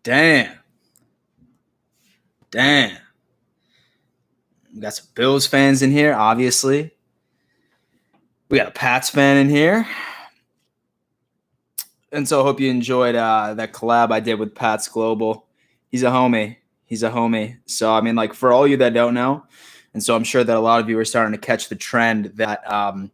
Damn. Damn. We got some Bills fans in here, obviously. We got a Pats fan in here. And so I hope you enjoyed that collab I did with Pats Global. He's a homie. So, I mean, like, for all you that don't know, and so I'm sure that a lot of you are starting to catch the trend that I'm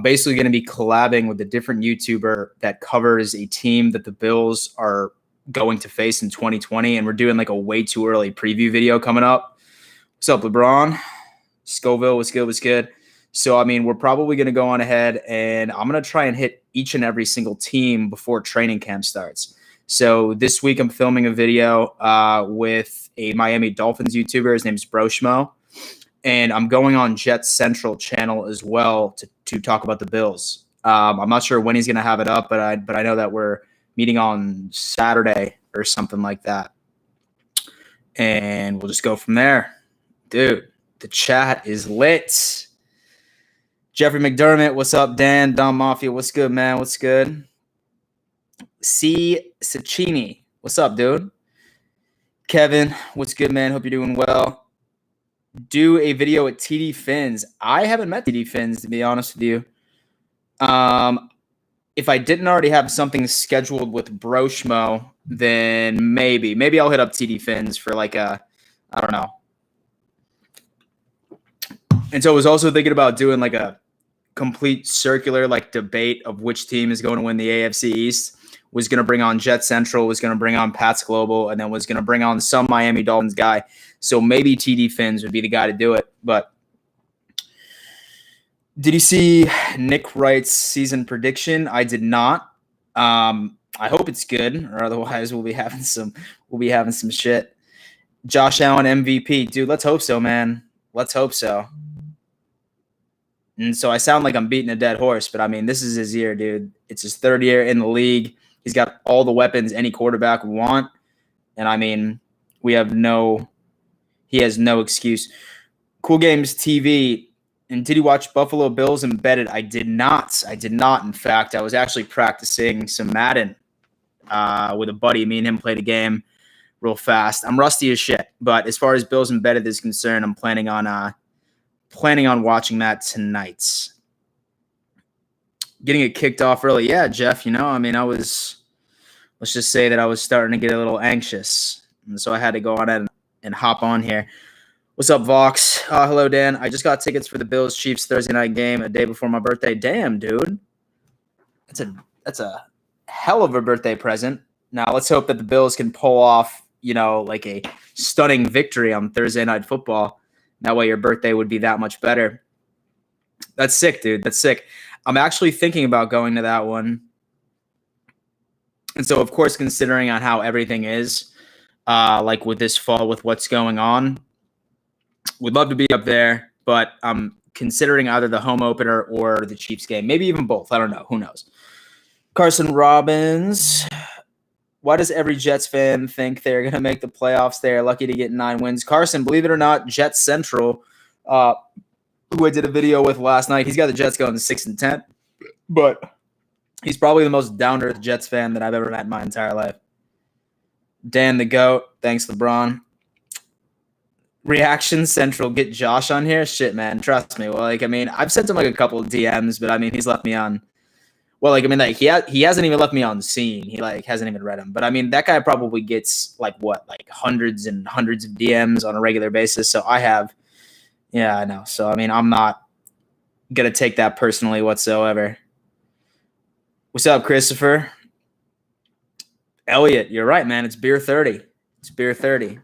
basically going to be collabing with a different YouTuber that covers a team that the Bills are going to face in 2020. And we're doing like a way too early preview video coming up. What's up, LeBron? Scoville, what's good? What's good? So, I mean, we're probably going to go on ahead and I'm going to try and hit each and every single team before training camp starts. So this week I'm filming a video with a Miami Dolphins YouTuber. His name's Broshmo. And I'm going on Jet Central channel as well to talk about the Bills. I'm not sure when he's going to have it up, but I know that we're meeting on Saturday or something like that. And we'll just go from there. Dude, the chat is lit. Jeffrey McDermott, what's up? Dan, Don Mafia, what's good, man? What's good? C. Cicchini, what's up, dude? Kevin, what's good, man? Hope you're doing well. Do a video at TD Fins. I haven't met TD Fins, to be honest with you. If I didn't already have something scheduled with Broshmo, then maybe I'll hit up TD Fins for like I don't know. And so I was also thinking about doing like a complete circular like debate of which team is going to win the AFC East. Was going to bring on Jet Central, was going to bring on Pats Global, and then was going to bring on some Miami Dolphins guy. So maybe TD Fins would be the guy to do it. But did you see Nick Wright's season prediction? I did not. I hope it's good, or otherwise we'll be having some shit. Josh Allen MVP, dude. Let's hope so, man. Let's hope so. And so I sound like I'm beating a dead horse, but I mean, this is his year, dude. It's his third year in the league. He's got all the weapons any quarterback would want. And I mean, he has no excuse. Cool Games TV. And did you watch Buffalo Bills Embedded? I did not. In fact, I was actually practicing some Madden with a buddy. Me and him played a game real fast. I'm rusty as shit. But as far as Bills Embedded is concerned, I'm planning on watching that tonight. Getting it kicked off early. Yeah, Jeff, I mean, let's just say that I was starting to get a little anxious. And so I had to go on and hop on here. What's up, Vox? Hello, Dan. I just got tickets for the Bills-Chiefs Thursday night game a day before my birthday. Damn, dude. That's a hell of a birthday present. Now, let's hope that the Bills can pull off, like a stunning victory on Thursday Night Football. That way your birthday would be that much better. That's sick, dude. That's sick. I'm actually thinking about going to that one. And so, of course, considering on how everything is, like with this fall, with what's going on, would love to be up there. But I'm considering either the home opener or the Chiefs game. Maybe even both. I don't know. Who knows? Carson Robbins. Why does every Jets fan think they're going to make the playoffs? They're lucky to get 9 wins. Carson, believe it or not, Jets Central, who I did a video with last night, he's got the Jets going to 6-10. But he's probably the most down-to-earth Jets fan that I've ever met in my entire life. Dan the GOAT. Thanks, LeBron. Reaction Central, get Josh on here? Shit, man. Trust me. Well, I've sent him a couple of DMs, but he's left me on. Well, he hasn't even left me on scene. He hasn't even read them. But that guy probably gets hundreds and hundreds of DMs on a regular basis. So I have, yeah, I know. So I'm not gonna take that personally whatsoever. What's up, Christopher? Elliot, you're right, man. It's beer 30. It's beer 30.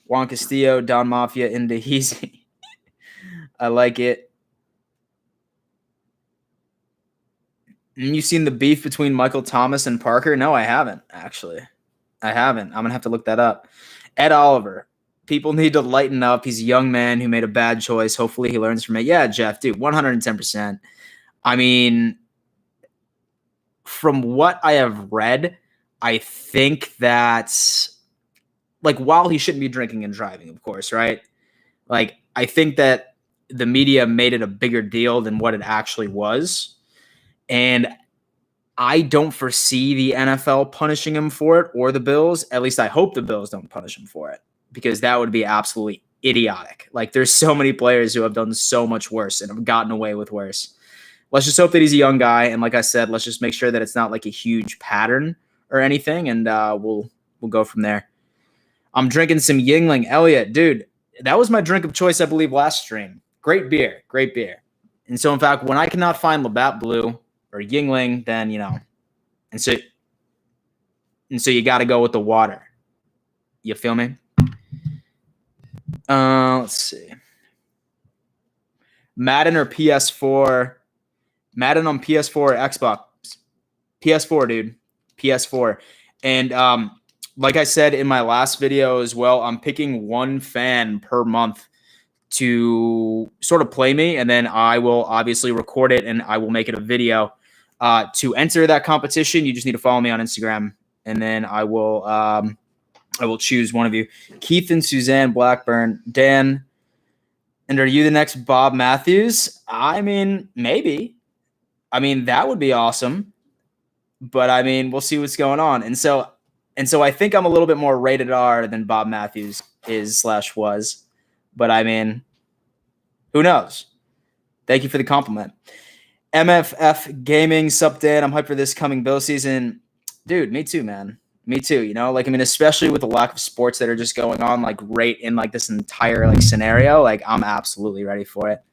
Juan Castillo, Don Mafia, into Heezy. I like it. And you seen the beef between Michael Thomas and Parker? No, I haven't, actually. I haven't. I'm going to have to look that up. Ed Oliver. People need to lighten up. He's a young man who made a bad choice. Hopefully he learns from it. Yeah, Jeff, dude, 110%. From what I have read, I think that, while he shouldn't be drinking and driving, of course, right? I think that the media made it a bigger deal than what it actually was. And I don't foresee the NFL punishing him for it or the Bills. At least I hope the Bills don't punish him for it, because that would be absolutely idiotic. Like, there's so many players who have done so much worse and have gotten away with worse. Let's just hope that he's a young guy. And like I said, let's just make sure that it's not like a huge pattern or anything. And we'll go from there. I'm drinking some Yingling. Elliot, dude, that was my drink of choice, I believe, last stream. Great beer. Great beer. And so, in fact, when I cannot find Labatt Blue or Yingling, then, and so you got to go with the water. You feel me? Let's see. Madden or PS4? Madden on PS4 or Xbox? PS4, dude. PS4. And like I said in my last video as well, I'm picking one fan per month to sort of play me, and then I will obviously record it and I will make it a video. To enter that competition, you just need to follow me on Instagram, and then I will choose one of you. Keith and Suzanne Blackburn. Dan, and are you the next Bob Matthews? I mean, maybe. I mean, that would be awesome. But I mean, we'll see what's going on. And so I think I'm a little bit more rated R than Bob Matthews is/was. But I mean, who knows? Thank you for the compliment. MFF Gaming, sup, Dan? I'm hyped for this coming Bill season. Dude, me too, man. Me too, Like, I mean, especially with the lack of sports that are just going on, like, right in, like, this entire, like, scenario, like, I'm absolutely ready for it.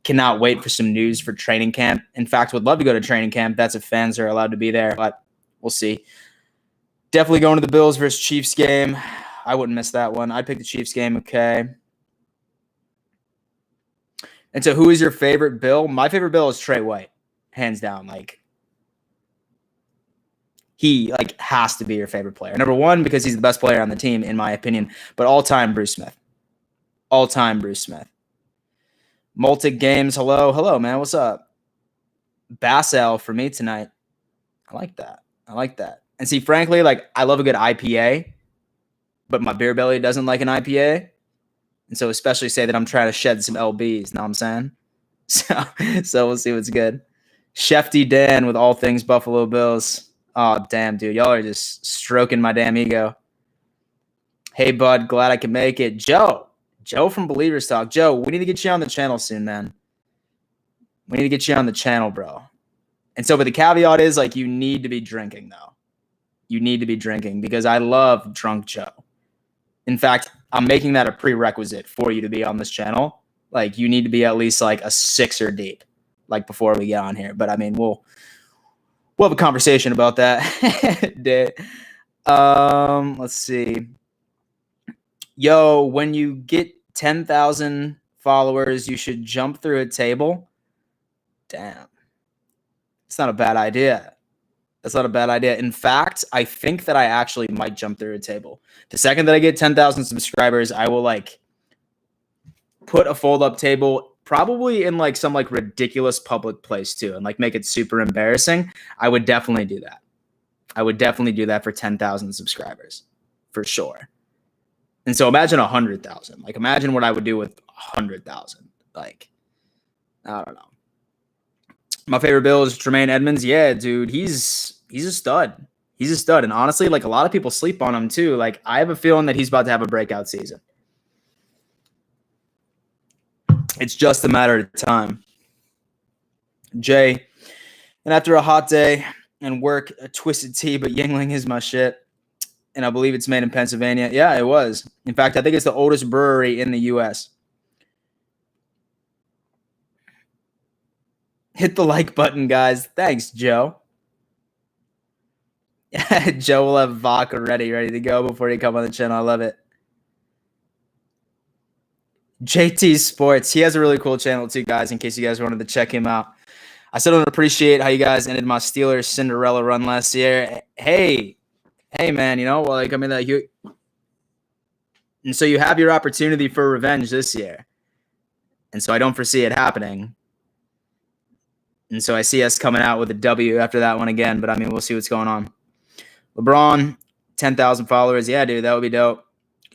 Cannot wait for some news for training camp. In fact, would love to go to training camp. That's if fans are allowed to be there, but we'll see. Definitely going to the Bills versus Chiefs game. I wouldn't miss that one. I'd pick the Chiefs game, okay. And so who is your favorite Bill? My favorite Bill is Trey White, hands down. Like, he has to be your favorite player. Number one, because he's the best player on the team, in my opinion. But all-time Bruce Smith. All-time Bruce Smith. Multic Games, hello, man. What's up? Bass Ale for me tonight. I like that. And see, frankly, like, I love a good IPA, but my beer belly doesn't like an IPA. And so especially say that I'm trying to shed some LBs, know what I'm saying? So we'll see what's good. Shefty Dan with all things Buffalo Bills. Oh, damn, dude. Y'all are just stroking my damn ego. Hey, bud. Glad I could make it. Joe from Believers Talk. Joe, we need to get you on the channel soon, man. We need to get you on the channel, bro. And so, but the caveat is, like, you need to be drinking, though. You need to be drinking, because I love Drunk Joe. In fact, I'm making that a prerequisite for you to be on this channel. Like, you need to be at least like a sixer deep, like, before we get on here. But I mean, we'll have a conversation about that. Let's see. Yo, when you get 10,000 followers, you should jump through a table. Damn. It's not a bad idea. That's not a bad idea. In fact, I think that I actually might jump through a table. The second that I get 10,000 subscribers, I will, like, put a fold-up table probably in, like, some, like, ridiculous public place too, and, like, make it super embarrassing. I would definitely do that. I would definitely do that for 10,000 subscribers, for sure. And so imagine 100,000. Like, imagine what I would do with 100,000. Like, I don't know. My favorite Bill is Tremaine Edmonds. Yeah, dude, he's a stud. He's a stud. And honestly, like, a lot of people sleep on him too. Like, I have a feeling that he's about to have a breakout season. It's just a matter of time. Jay, and after a hot day and work, a twisted tea, but Yingling is my shit. And I believe it's made in Pennsylvania. Yeah, it was. In fact, I think it's the oldest brewery in the U.S. Hit the like button, guys. Thanks, Joe. Joe will have vodka ready to go before you come on the channel. I love it. JT Sports. He has a really cool channel too, guys, in case you guys wanted to check him out. I still don't appreciate how you guys ended my Steelers Cinderella run last year. Hey, man, like, I mean, like, and so you have your opportunity for revenge this year. And so I don't foresee it happening. And so I see us coming out with a W after that one again. But, I mean, we'll see what's going on. LeBron, 10,000 followers. Yeah, dude, that would be dope.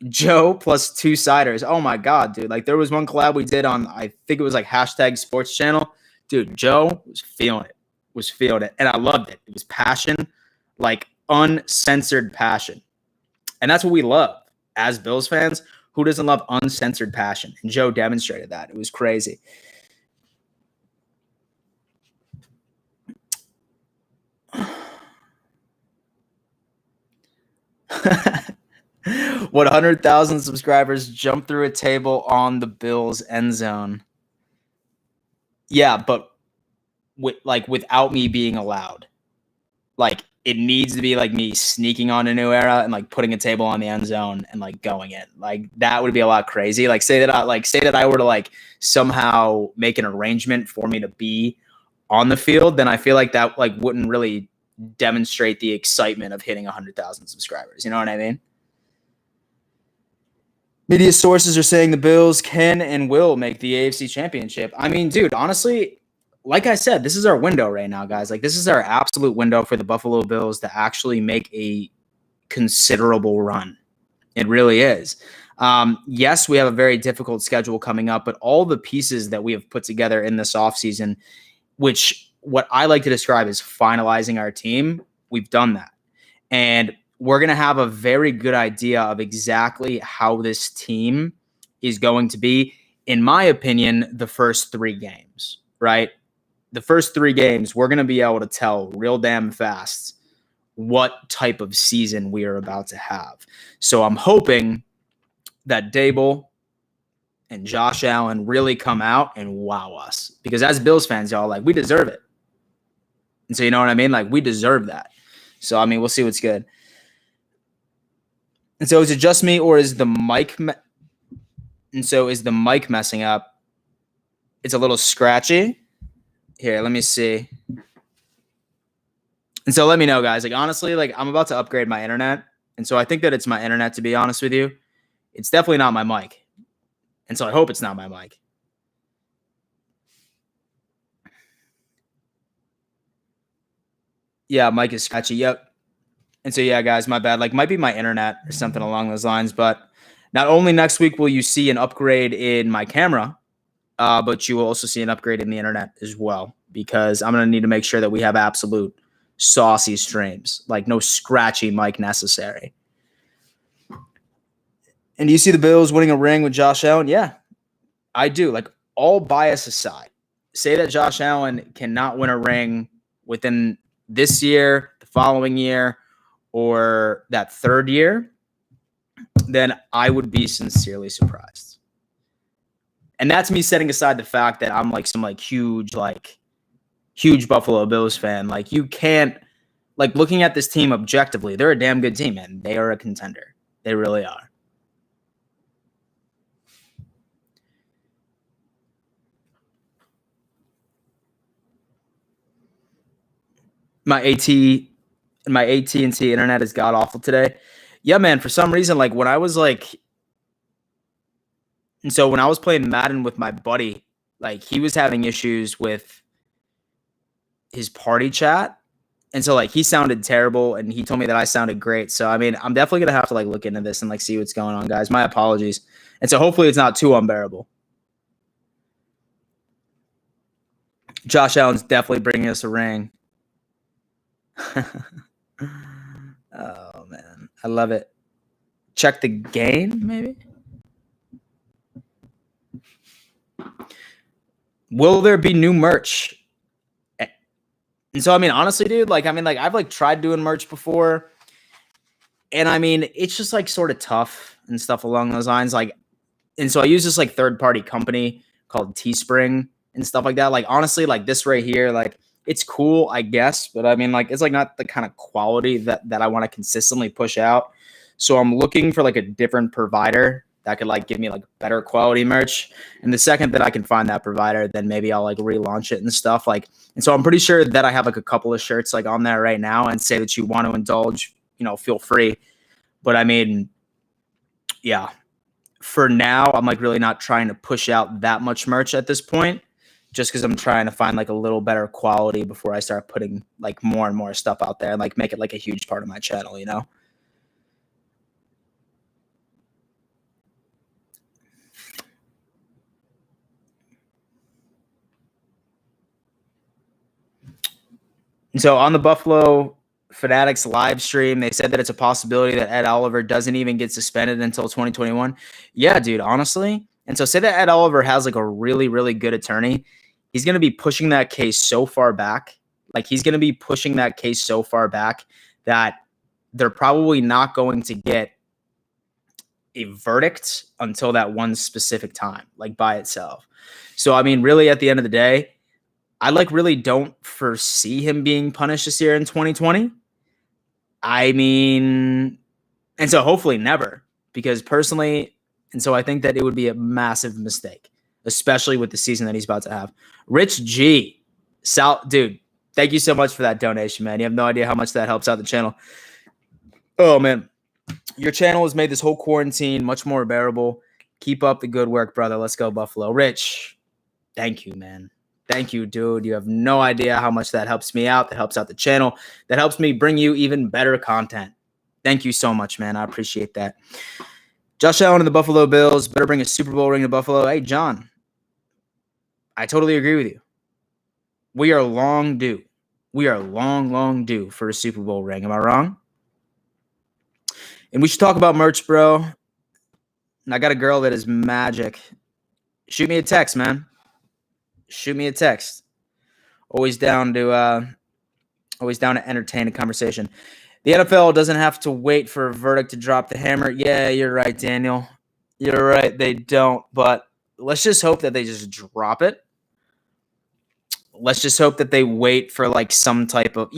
Joe plus 2 ciders. Oh, my God, dude. Like, there was one collab we did on, I think it was like #sports channel. Dude, Joe was feeling it. was feeling it, and I loved it. It was passion, like uncensored passion. And that's what we love as Bills fans. Who doesn't love uncensored passion? And Joe demonstrated that. It was crazy. What 100,000 subscribers jump through a table on the Bills end zone? Yeah, but without me being allowed. Like, it needs to be like me sneaking on a new era and like putting a table on the end zone and like going in. Like, that would be a lot crazy. Like, say that I were to like somehow make an arrangement for me to be on the field, then I feel like that like wouldn't really demonstrate the excitement of hitting 100,000 subscribers. You know what I mean? Media sources are saying the Bills can and will make the AFC Championship. I mean, dude, honestly, like I said, this is our window right now, guys. Like, this is our absolute window for the Buffalo Bills to actually make a considerable run. It really is. Yes, we have a very difficult schedule coming up, but all the pieces that we have put together in this offseason, which what I like to describe as finalizing our team, we've done that. And we're going to have a very good idea of exactly how this team is going to be, in my opinion, the first 3 games, right? The first 3 games, we're going to be able to tell real damn fast what type of season we are about to have. So I'm hoping that Dable and Josh Allen really come out and wow us. Because as Bills fans, y'all, like, we deserve it. And so, you know what I mean? Like, we deserve that. So, I mean, we'll see what's good. And so, is it just me, or is the mic? Is the mic messing up? It's a little scratchy. Here, let me see. And so, let me know, guys. Like, honestly, like, I'm about to upgrade my internet, and so I think that it's my internet. To be honest with you, it's definitely not my mic, and so I hope it's not my mic. Yeah, mic is scratchy. Yep. And so, yeah, guys, my bad. Like, might be my internet or something along those lines. But not only next week will you see an upgrade in my camera, but you will also see an upgrade in the internet as well, because I'm going to need to make sure that we have absolute saucy streams, like no scratchy mic necessary. And do you see the Bills winning a ring with Josh Allen? Yeah, I do. Like, all bias aside, say that Josh Allen cannot win a ring within this year, the following year, or that third year, then I would be sincerely surprised. And that's me setting aside the fact that I'm like some huge Buffalo Bills fan. Like, you can't, like, looking at this team objectively, they're a damn good team, and they are a contender. They really are. My AT&T internet is god awful today. Yeah, man, for some reason, like, when I was playing Madden with my buddy, like, he was having issues with his party chat. And so, like, he sounded terrible, and he told me that I sounded great. So, I mean, I'm definitely going to have to, like, look into this and, like, see what's going on, guys. My apologies. And so, hopefully it's not too unbearable. Josh Allen's definitely bringing us a ring. Oh, man. I love it. Check the game, maybe? Will there be new merch? And so, I mean, honestly, dude, I've tried doing merch before. And I mean, it's just like sort of tough and stuff along those lines. Like, and so I use this like third-party company called Teespring and stuff like that. Like, honestly, like this right here, like, it's cool, I guess, but I mean, like, it's like not the kind of quality that I want to consistently push out. So I'm looking for like a different provider that could like give me like better quality merch. And the second that I can find that provider, then maybe I'll like relaunch it and stuff. Like, and so I'm pretty sure that I have like a couple of shirts like on there right now, and say that you want to indulge, feel free. But I mean, yeah, for now, I'm like really not trying to push out that much merch at this point, just because I'm trying to find like a little better quality before I start putting like more and more stuff out there and like make it like a huge part of my channel, And so on the Buffalo Fanatics live stream, they said that it's a possibility that Ed Oliver doesn't even get suspended until 2021. Yeah, dude, honestly. And so say that Ed Oliver has like a really, really good attorney. He's going to be pushing that case so far back. Like he's going to be pushing that case so far back that they're probably not going to get a verdict until that one specific time, like by itself. So, I mean, really at the end of the day, I like really don't foresee him being punished this year in 2020. I mean, and so hopefully never, because personally, and so I think that it would be a massive mistake, especially with the season that he's about to have. Rich G, dude, thank you so much for that donation, man. You have no idea how much that helps out the channel. Oh, man. Your channel has made this whole quarantine much more bearable. Keep up the good work, brother. Let's go, Buffalo. Rich, thank you, man. Thank you, dude. You have no idea how much that helps me out. That helps out the channel. That helps me bring you even better content. Thank you so much, man. I appreciate that. Josh Allen and the Buffalo Bills better bring a Super Bowl ring to Buffalo. Hey, John, I totally agree with you. We are long due. We are long due for a Super Bowl ring. Am I wrong? And we should talk about merch, bro. And I got a girl that is magic. Shoot me a text, man. Shoot me a text. Always down to entertain a conversation. The NFL doesn't have to wait for a verdict to drop the hammer. Yeah, you're right, Daniel. You're right. They don't. But let's just hope that they just drop it. Let's just hope that they wait for like some type of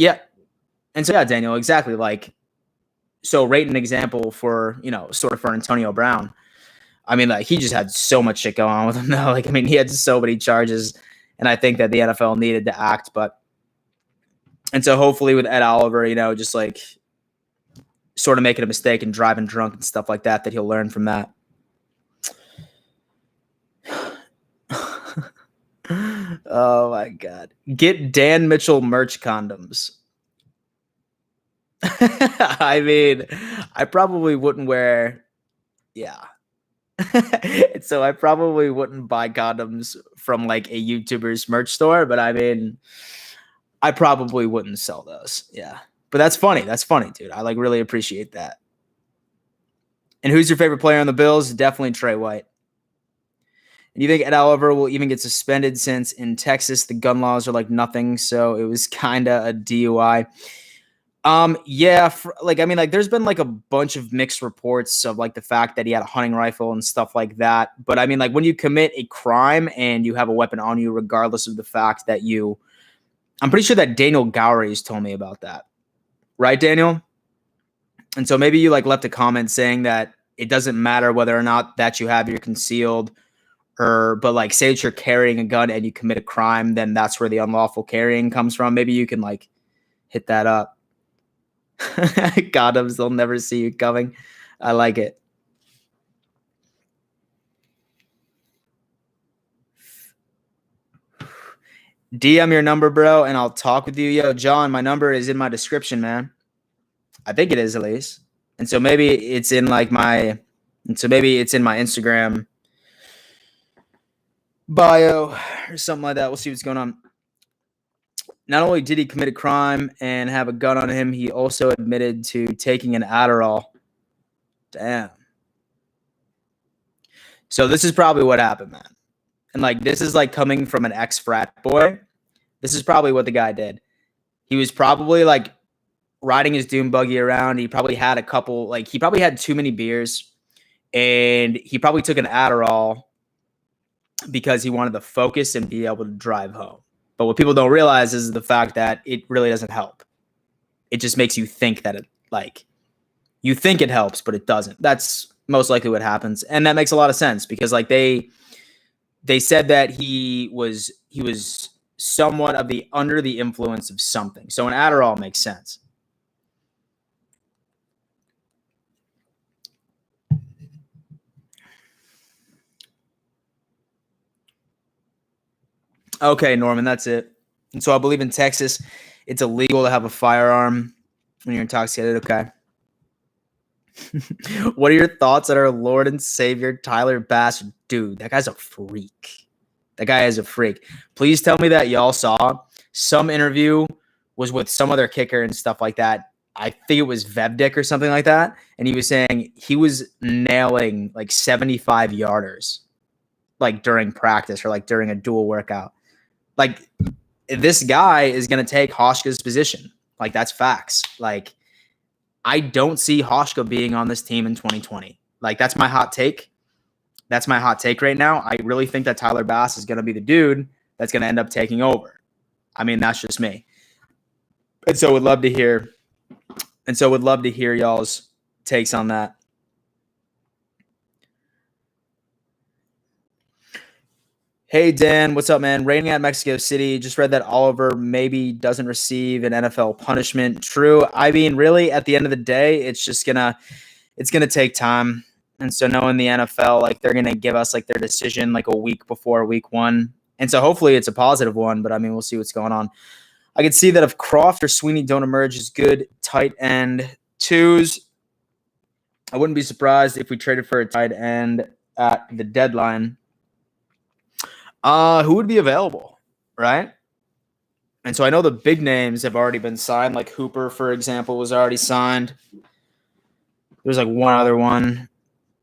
And so yeah, Daniel, exactly. Like, so rate an example for, sort of for Antonio Brown. I mean, like he just had so much shit going on with him though. Like, I mean, he had so many charges, and I think that the NFL needed to act. And so hopefully with Ed Oliver, just like sort of making a mistake and driving drunk and stuff like that, that he'll learn from that. Oh my God. Get Dan Mitchell merch condoms. I mean, I probably wouldn't wear, so I probably wouldn't buy condoms from like a YouTuber's merch store, but I mean, I probably wouldn't sell those. Yeah. But that's funny. That's funny, dude. I like really appreciate that. And who's your favorite player on the Bills? Definitely Trey White. And you think Ed Oliver will even get suspended since in Texas the gun laws are like nothing, so it was kind of a DUI? Yeah, there's been like a bunch of mixed reports of like the fact that he had a hunting rifle and stuff like that. But I mean, like when you commit a crime and you have a weapon on you, regardless of the fact that I'm pretty sure that Daniel Gowries told me about that. Right, Daniel? And so maybe you like left a comment saying that it doesn't matter whether or not that you have your concealed but like say that you're carrying a gun and you commit a crime, then that's where the unlawful carrying comes from. Maybe you can like hit that up. Condoms, they'll never see you coming. I like it. DM your number, bro, and I'll talk with you. Yo, John, my number is in my description, man. I think it is at least. And so maybe it's in like maybe it's in my Instagram bio or something like that. We'll see what's going on. Not only did he commit a crime and have a gun on him, he also admitted to taking an Adderall. Damn. So this is probably what happened, man. And like this is like coming from an ex-frat boy. This is probably what the guy did. He was probably like riding his dune buggy around. He probably had he probably had too many beers, and he probably took an Adderall because he wanted to focus and be able to drive home. But what people don't realize is the fact that it really doesn't help. It just makes you think that you think it helps, but it doesn't. That's most likely what happens. And that makes a lot of sense because like they said that he was somewhat of under the influence of something. So an Adderall makes sense. Okay, Norman, that's it. And so I believe in Texas, it's illegal to have a firearm when you're intoxicated. Okay. What are your thoughts on our Lord and Savior, Tyler Bass? Dude, that guy's a freak. That guy is a freak. Please tell me that y'all saw some interview was with some other kicker and stuff like that. I think it was Vevdick or something like that. And he was saying he was nailing like 75 yarders like during practice or like during a dual workout. Like this guy is going to take Hoshka's position. Like that's facts. Like I don't see Hoshka being on this team in 2020. Like that's my hot take. That's my hot take right now. I really think that Tyler Bass is going to be the dude that's going to end up taking over. I mean, that's just me. And so would love to hear y'all's takes on that. Hey, Dan, what's up, man? Raining at Mexico City. Just read that Oliver maybe doesn't receive an NFL punishment. True. I mean, really, at the end of the day, it's gonna take time. And so knowing the NFL, like they're gonna give us like their decision like a week before week 1. And so hopefully it's a positive one, but I mean, we'll see what's going on. I could see that if Croft or Sweeney don't emerge as good tight end 2s, I wouldn't be surprised if we traded for a tight end at the deadline. Who would be available, right? And so I know the big names have already been signed. Like Hooper, for example, was already signed. There's like one other one.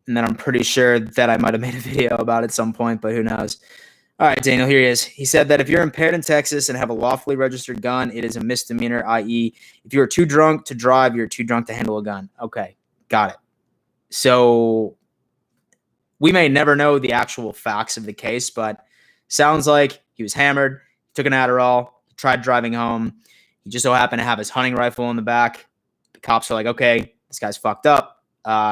And then I'm pretty sure that I might have made a video about it at some point, but who knows? All right, Daniel, here he is. He said that if you're impaired in Texas and have a lawfully registered gun, it is a misdemeanor, i.e., if you are too drunk to drive, you're too drunk to handle a gun. Okay, got it. So we may never know the actual facts of the case, but sounds like he was hammered, took an Adderall, tried driving home. He just so happened to have his hunting rifle in the back. The cops are like, okay, this guy's fucked up.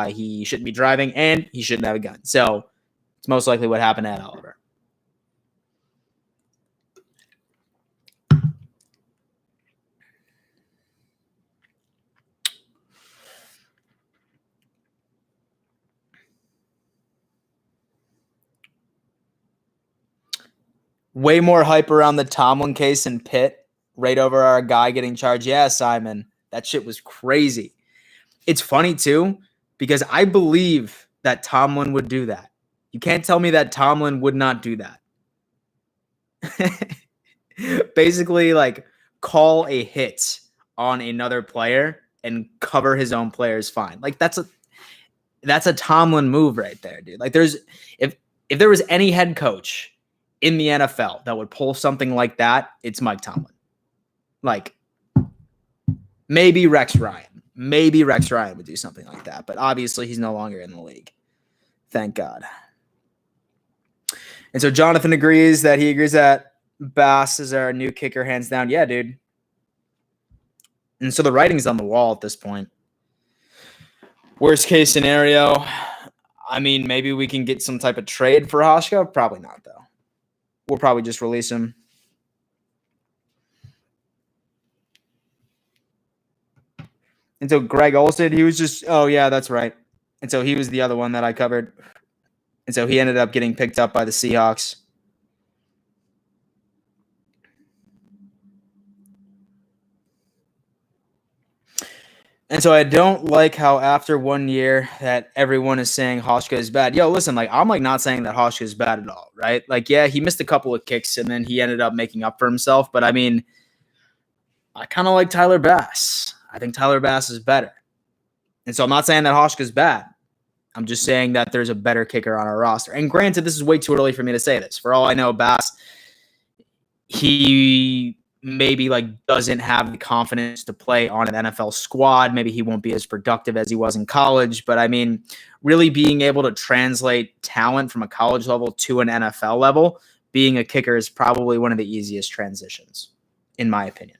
He shouldn't be driving, and he shouldn't have a gun. So it's most likely what happened to Ed Oliver. Way more hype around the Tomlin case and Pitt, right over our guy getting charged. Yeah, Simon, that shit was crazy. It's funny, too, because I believe that Tomlin would do that. You can't tell me that Tomlin would not do that. Basically, like, call a hit on another player and cover his own player's fine. Like, that's a Tomlin move right there, dude. Like, if there was any head coach in the NFL that would pull something like that, it's Mike Tomlin. Like, maybe Rex Ryan. Maybe Rex Ryan would do something like that, but obviously he's no longer in the league. Thank God. And so Jonathan agrees that Bass is our new kicker, hands down. Yeah, dude. And so the writing's on the wall at this point. Worst case scenario, I mean, maybe we can get some type of trade for Hoshka. Probably not, though. We'll probably just release him. And so Greg Olsen, he was just, oh, yeah, that's right. And so he was the other one that I covered. And so he ended up getting picked up by the Seahawks. And so I don't like how after 1 year that everyone is saying Hoshka is bad. Yo, listen, like I'm like not saying that Hoshka is bad at all, right? Like, yeah, he missed a couple of kicks and then he ended up making up for himself. But I mean, I kind of like Tyler Bass. I think Tyler Bass is better. And so I'm not saying that Hoshka is bad. I'm just saying that there's a better kicker on our roster. And granted, this is way too early for me to say this. For all I know, Bass, he maybe like doesn't have the confidence to play on an NFL squad. Maybe he won't be as productive as he was in college. But I mean, really being able to translate talent from a college level to an NFL level, being a kicker is probably one of the easiest transitions, in my opinion.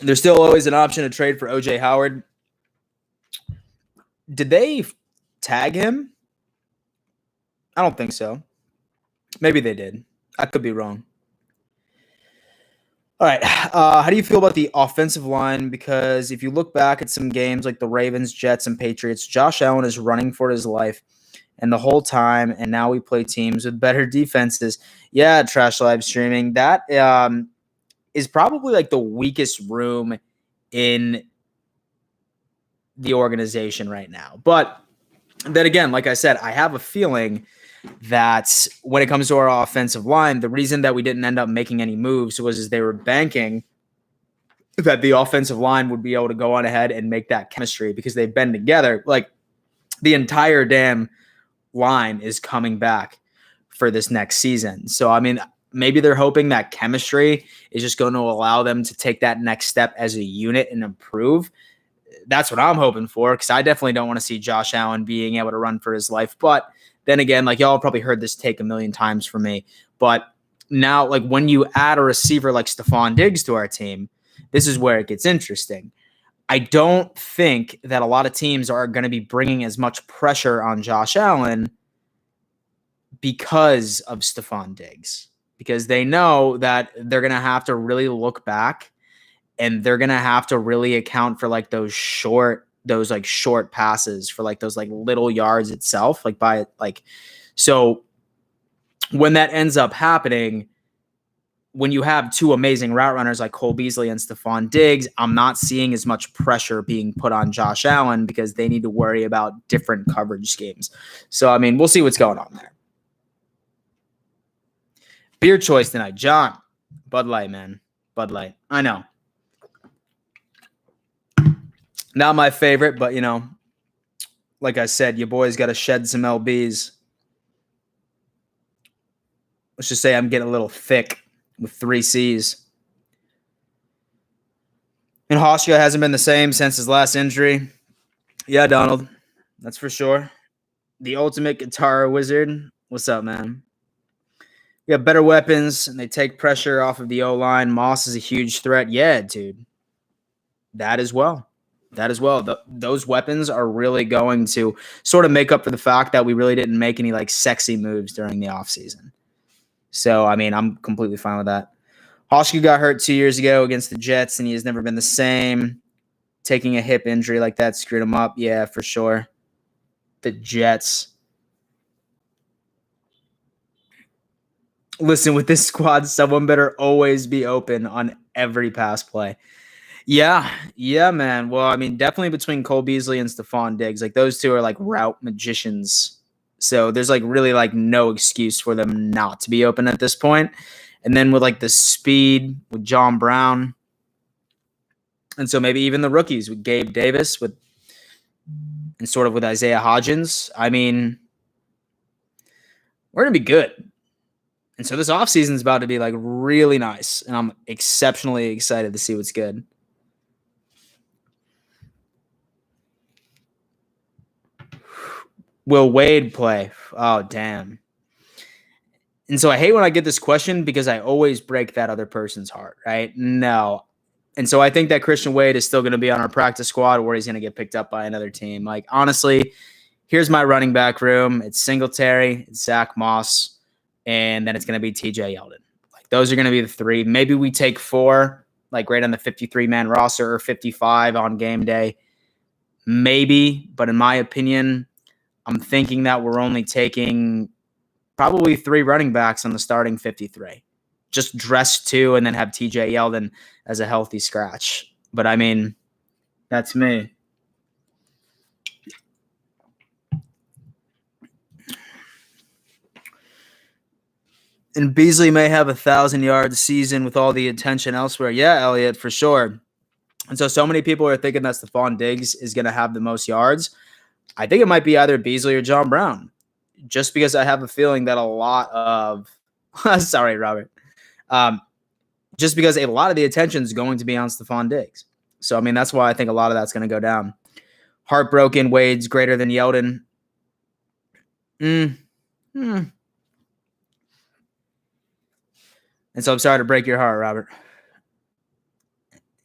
There's still always an option to trade for OJ Howard. Did they tag him? I don't think so. Maybe they did. I could be wrong. All right. How do you feel about the offensive line? Because if you look back at some games like the Ravens, Jets, and Patriots, Josh Allen is running for his life and the whole time, and now we play teams with better defenses. Yeah, Trash Live Streaming. That is probably like the weakest room in the organization right now. But then again, like I said, I have a feeling that when it comes to our offensive line, the reason that we didn't end up making any moves was they were banking that the offensive line would be able to go on ahead and make that chemistry because they've been together. Like the entire damn line is coming back for this next season. So, I mean, maybe they're hoping that chemistry is just going to allow them to take that next step as a unit and improve. That's what I'm hoping for, because I definitely don't want to see Josh Allen being able to run for his life. But then again, like y'all probably heard this take a million times from me. But now, like when you add a receiver like Stephon Diggs to our team, this is where it gets interesting. I don't think that a lot of teams are going to be bringing as much pressure on Josh Allen because of Stephon Diggs, because they know that they're going to have to really look back and they're going to have to really account for like those short passes for like those like little yards itself, so when that ends up happening, when you have two amazing route runners like Cole Beasley and Stephon Diggs, I'm not seeing as much pressure being put on Josh Allen because they need to worry about different coverage schemes. So, I mean, we'll see what's going on there. Beer choice tonight, John. Bud Light, man. Bud Light. I know. Not my favorite, but, you know, like I said, your boy's got to shed some LBs. Let's just say I'm getting a little thick with 3 C's. And Hoshka hasn't been the same since his last injury. Yeah, Donald. That's for sure. The ultimate guitar wizard. What's up, man? We have better weapons, and they take pressure off of the O-line. Moss is a huge threat. Yeah, dude. That as well. Those weapons are really going to sort of make up for the fact that we really didn't make any like sexy moves during the offseason. So, I mean, I'm completely fine with that. Hoshku got hurt 2 years ago against the Jets, and he has never been the same. Taking a hip injury like that screwed him up. Yeah, for sure. The Jets. Listen, with this squad, someone better always be open on every pass play. Yeah, man. Well, I mean, definitely between Cole Beasley and Stephon Diggs. Like, those two are like route magicians. So there's like really like no excuse for them not to be open at this point. And then with like the speed with John Brown. And so maybe even the rookies with Gabe Davis and sort of with Isaiah Hodgins. I mean, we're going to be good. And so this offseason is about to be like really nice. And I'm exceptionally excited to see what's good. Will Wade play? Oh, damn. And so I hate when I get this question because I always break that other person's heart, right? No. And so I think that Christian Wade is still going to be on our practice squad or he's going to get picked up by another team. Like, honestly, here's my running back room. It's Singletary, it's Zach Moss, and then it's going to be TJ Yeldon. Like, those are going to be the 3. Maybe we take 4, like right on the 53-man roster or 55 on game day. Maybe, but in my opinion, I'm thinking that we're only taking probably 3 running backs on the starting 53. Just dress 2 and then have TJ Yeldon as a healthy scratch. But, I mean, that's me. And Beasley may have a 1,000-yard season with all the attention elsewhere. Yeah, Elliot, for sure. And so many people are thinking that Stephon Diggs is going to have the most yards. I think it might be either Beasley or John Brown, just because I have a feeling that a lot of – sorry, Robert. Just because a lot of the attention is going to be on Stephon Diggs. So, I mean, that's why I think a lot of that's going to go down. Heartbroken, Wade's greater than Yeldon. And so I'm sorry to break your heart, Robert.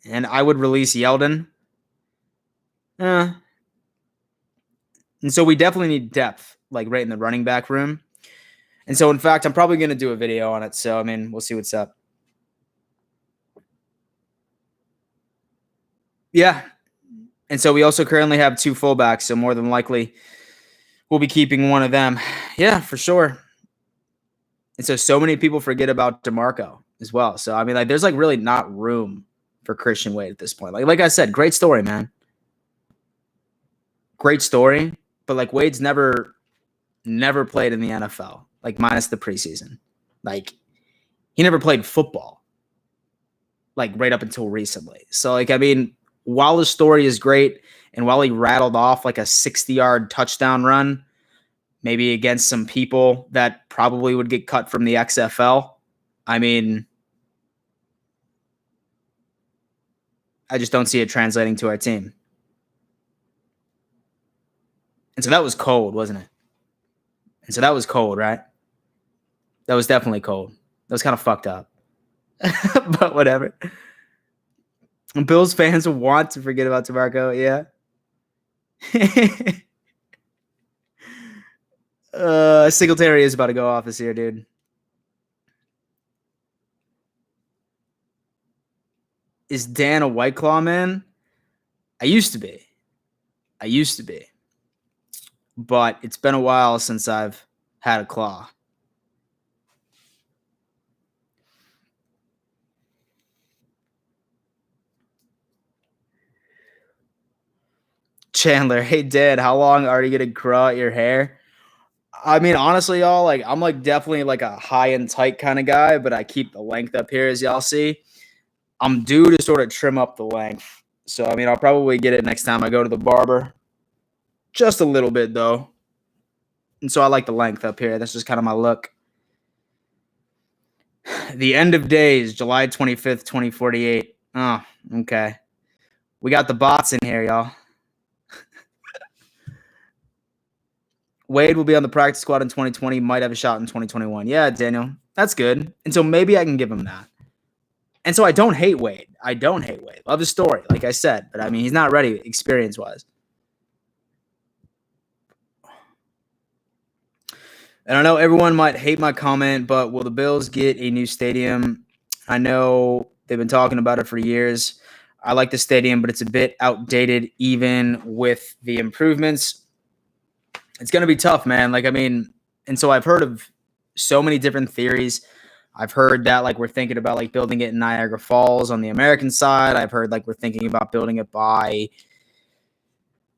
And I would release Yeldon. And so we definitely need depth, like right in the running back room. And so, in fact, I'm probably going to do a video on it. So, I mean, we'll see what's up. Yeah. And so we also currently have 2 fullbacks. So more than likely we'll be keeping one of them. Yeah, for sure. And so many people forget about DeMarco as well. So, I mean, like, there's like really not room for Christian Wade at this point. Like I said, great story, man. Great story. But like Wade's never never played in the NFL, like minus the preseason. Like he never played football, like right up until recently. So like, I mean, while his story is great and while he rattled off like a 60-yard touchdown run, maybe against some people that probably would get cut from the XFL, I mean, I just don't see it translating to our team. And so that was cold, wasn't it? And so that was cold, right? That was definitely cold. That was kind of fucked up. But whatever. Bills fans want to forget about DeMarco, yeah. Singletary is about to go off this year, dude. Is Dan a White Claw man? I used to be. But it's been a while since I've had a claw. Chandler, hey Dad, how long are you gonna grow out your hair? I mean, honestly, y'all, like I'm like definitely like a high and tight kind of guy, but I keep the length up here as y'all see. I'm due to sort of trim up the length. So I mean I'll probably get it next time I go to the barber. Just a little bit though. And so I like the length up here. That's just kind of my look. The end of days, July 25th, 2048. Oh, okay. We got the bots in here, y'all. Wade will be on the practice squad in 2020. Might have a shot in 2021. Yeah, Daniel. That's good. And so maybe I can give him that. And so I don't hate Wade. Love his story, like I said. But I mean, he's not ready experience-wise. And I know everyone might hate my comment, but will the Bills get a new stadium? I know they've been talking about it for years. I like the stadium, but it's a bit outdated even with the improvements. It's going to be tough, man. Like, I mean, and so I've heard of so many different theories. I've heard that, like, we're thinking about, like, building it in Niagara Falls on the American side. I've heard, like, we're thinking about building it by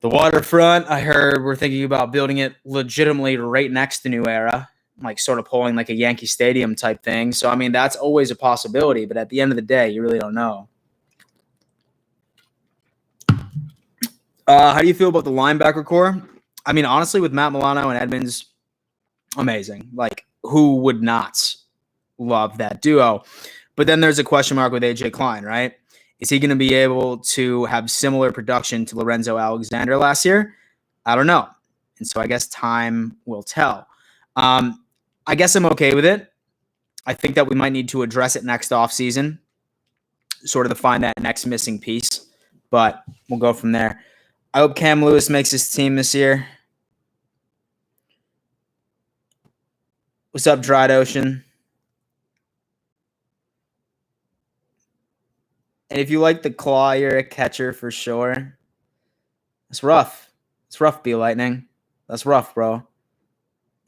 the waterfront. I heard we're thinking about building it legitimately right next to New Era, like sort of pulling like a Yankee Stadium type thing. So, I mean, that's always a possibility. But at the end of the day, you really don't know. How do you feel about the linebacker core? I mean, honestly, with Matt Milano and Edmonds, amazing. Like, who would not love that duo? But then there's a question mark with AJ Klein, right? Is he going to be able to have similar production to Lorenzo Alexander last year? I don't know. And so I guess time will tell. I guess I'm okay with it. I think that we might need to address it next offseason, sort of to find that next missing piece. But we'll go from there. I hope Cam Lewis makes his team this year. What's up, Dried Ocean? And if you like the claw, you're a catcher for sure. It's rough. It's rough, B Lightning. That's rough, bro.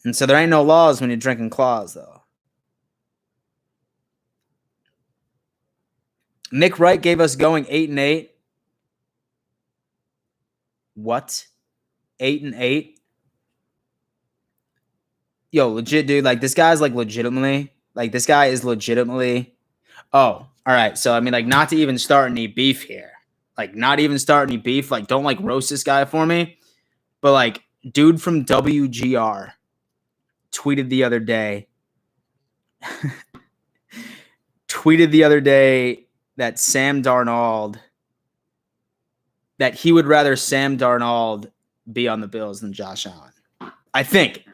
And so there ain't no laws when you're drinking claws, though. Nick Wright gave us going 8-8. What? 8-8? Yo, legit, dude. Like, this guy's, like, legitimately. Like, this guy is legitimately. Oh, all right. So, I mean, like, not to even start any beef here. Like, not even start any beef. Like, don't, like, roast this guy for me. But, like, dude from WGR tweeted the other day that Sam Darnold, that he would rather Sam Darnold be on the Bills than Josh Allen. I think,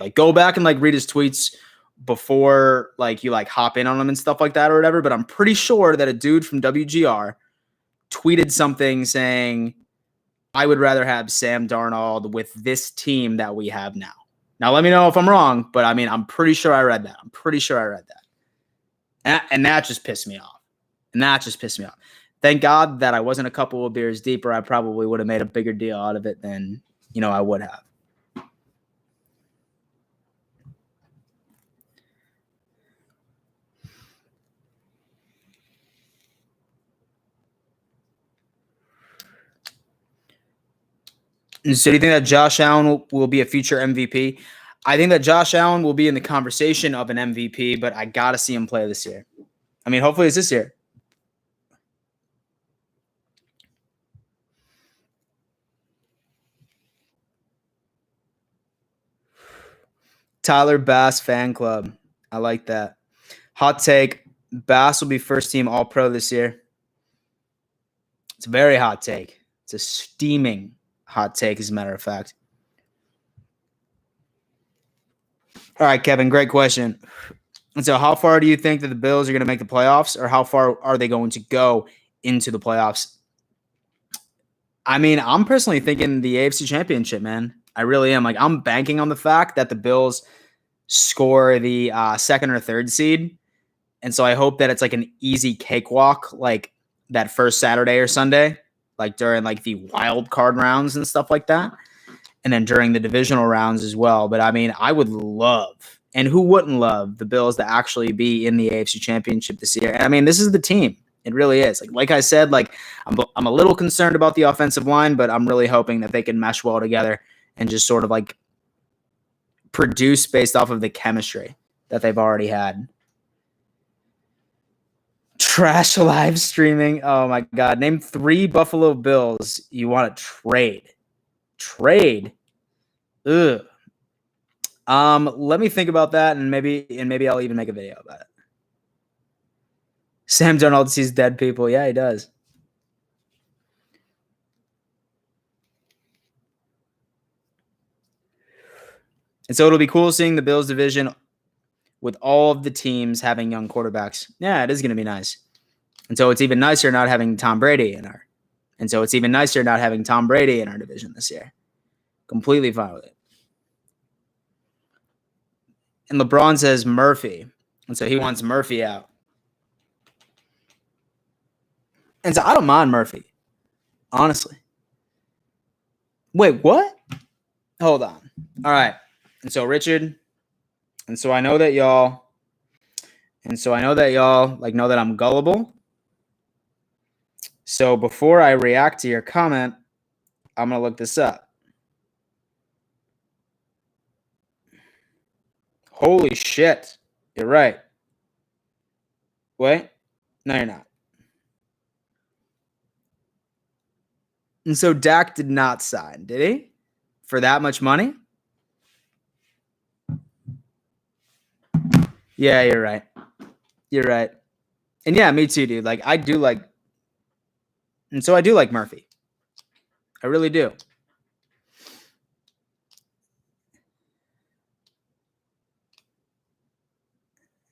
like, go back and, like, read his tweets before, like, you, like, hop in on them and stuff like that or whatever. But I'm pretty sure that a dude from WGR tweeted something saying, I would rather have Sam Darnold with this team that we have now. Now, let me know if I'm wrong, but I mean, I'm pretty sure I read that. And that just pissed me off. Thank God that I wasn't a couple of beers deep, or I probably would have made a bigger deal out of it than, I would have. And so do you think that Josh Allen will be a future MVP? I think that Josh Allen will be in the conversation of an MVP, but I got to see him play this year. I mean, hopefully it's this year. Tyler Bass fan club. I like that. Hot take. Bass will be first team All-Pro this year. It's a very hot take. It's a steaming hot take, as a matter of fact. All right, Kevin, great question. And so how far do you think that the Bills are going to make the playoffs, or how far are they going to go into the playoffs? I mean, I'm personally thinking the AFC Championship, man. I really am. Like, I'm banking on the fact that the Bills score the second or third seed. And so I hope that it's like an easy cakewalk, like that first Saturday or Sunday, like during like the wild card rounds and stuff like that. And then during the divisional rounds as well. But I mean, I would love, and who wouldn't love, the Bills to actually be in the AFC Championship this year. And I mean, this is the team. It really is. Like I said, like I'm a little concerned about the offensive line, but I'm really hoping that they can mesh well together and just sort of like produce based off of the chemistry that they've already had. Trash live streaming. Oh my God. Name 3 Buffalo Bills you want to trade. Trade. Ugh. Let me think about that, and maybe I'll even make a video about it. Sam Darnold sees dead people. Yeah, he does. And so it'll be cool seeing the Bills division with all of the teams having young quarterbacks. Yeah, it is going to be nice. And so it's even nicer not having Tom Brady in our. And so it's even nicer not having Tom Brady in our division this year. Completely fine with it. And LeBron says Murphy. And so he wants Murphy out. And so I don't mind Murphy, honestly. Wait, what? Hold on. All right. And so Richard, and so I know that y'all like know that I'm gullible. So before I react to your comment, I'm going to look this up. Holy shit. You're right. Wait. No, you're not. And so Dak did not sign, did he? For that much money? Yeah, you're right. You're right. And yeah, me too, dude. Like, I do like, and so I do like Murphy. I really do.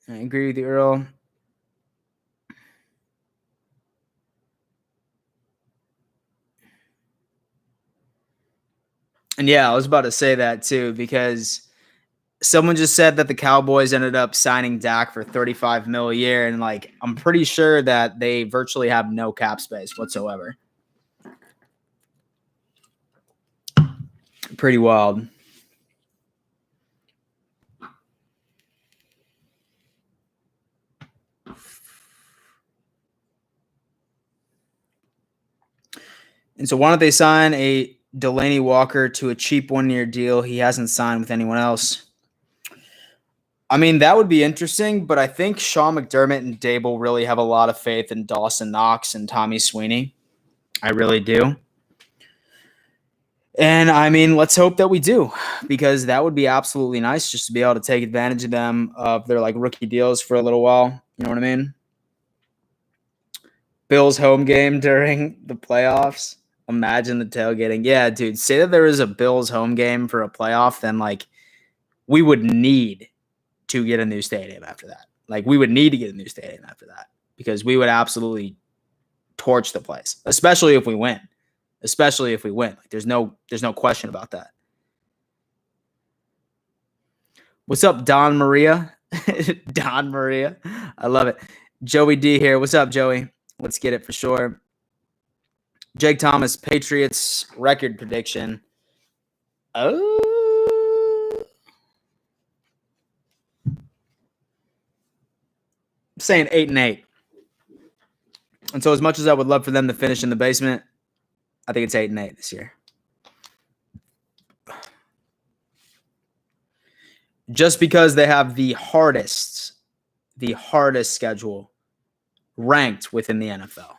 I agree with you, Earl. And yeah, I was about to say that too, because someone just said that the Cowboys ended up signing Dak for $35 million a year, and like I'm pretty sure that they virtually have no cap space whatsoever. Pretty wild. And so why don't they sign a Delaney Walker to a cheap 1-year deal? He hasn't signed with anyone else. I mean, that would be interesting, but I think Sean McDermott and Dable really have a lot of faith in Dawson Knox and Tommy Sweeney. I really do. And I mean, let's hope that we do, because that would be absolutely nice just to be able to take advantage of them, of their like rookie deals for a little while. You know what I mean? Bills home game during the playoffs. Imagine the tailgating. Yeah, dude, say that there is a Bills home game for a playoff, then like we would need to get a new stadium after that. Like we would need to get a new stadium after that, because we would absolutely torch the place, especially if we win. Like there's no question about that. What's up, Don Maria? Don Maria. I love it. Joey D here. What's up, Joey? Let's get it for sure. Jake Thomas, Patriots record prediction. Oh. I'm saying 8-8. And so as much as I would love for them to finish in the basement, I think it's 8-8 this year. just because they have the hardest schedule ranked within the NFL.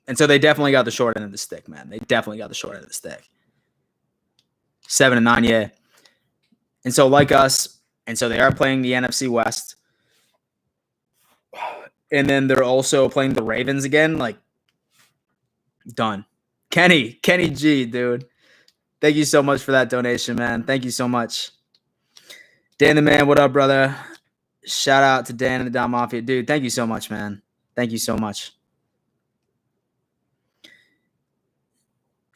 And so they definitely got the short end of the stick, man. They definitely got the short end of the stick. 7-9, yeah. And so like us, and so they are playing the NFC West. And then they're also playing the Ravens again. Like, done. Kenny G, dude. Thank you so much for that donation, man. Thank you so much. Dan the Man, what up, brother? Shout out to Dan and the Dom Mafia. Dude, thank you so much, man. Thank you so much.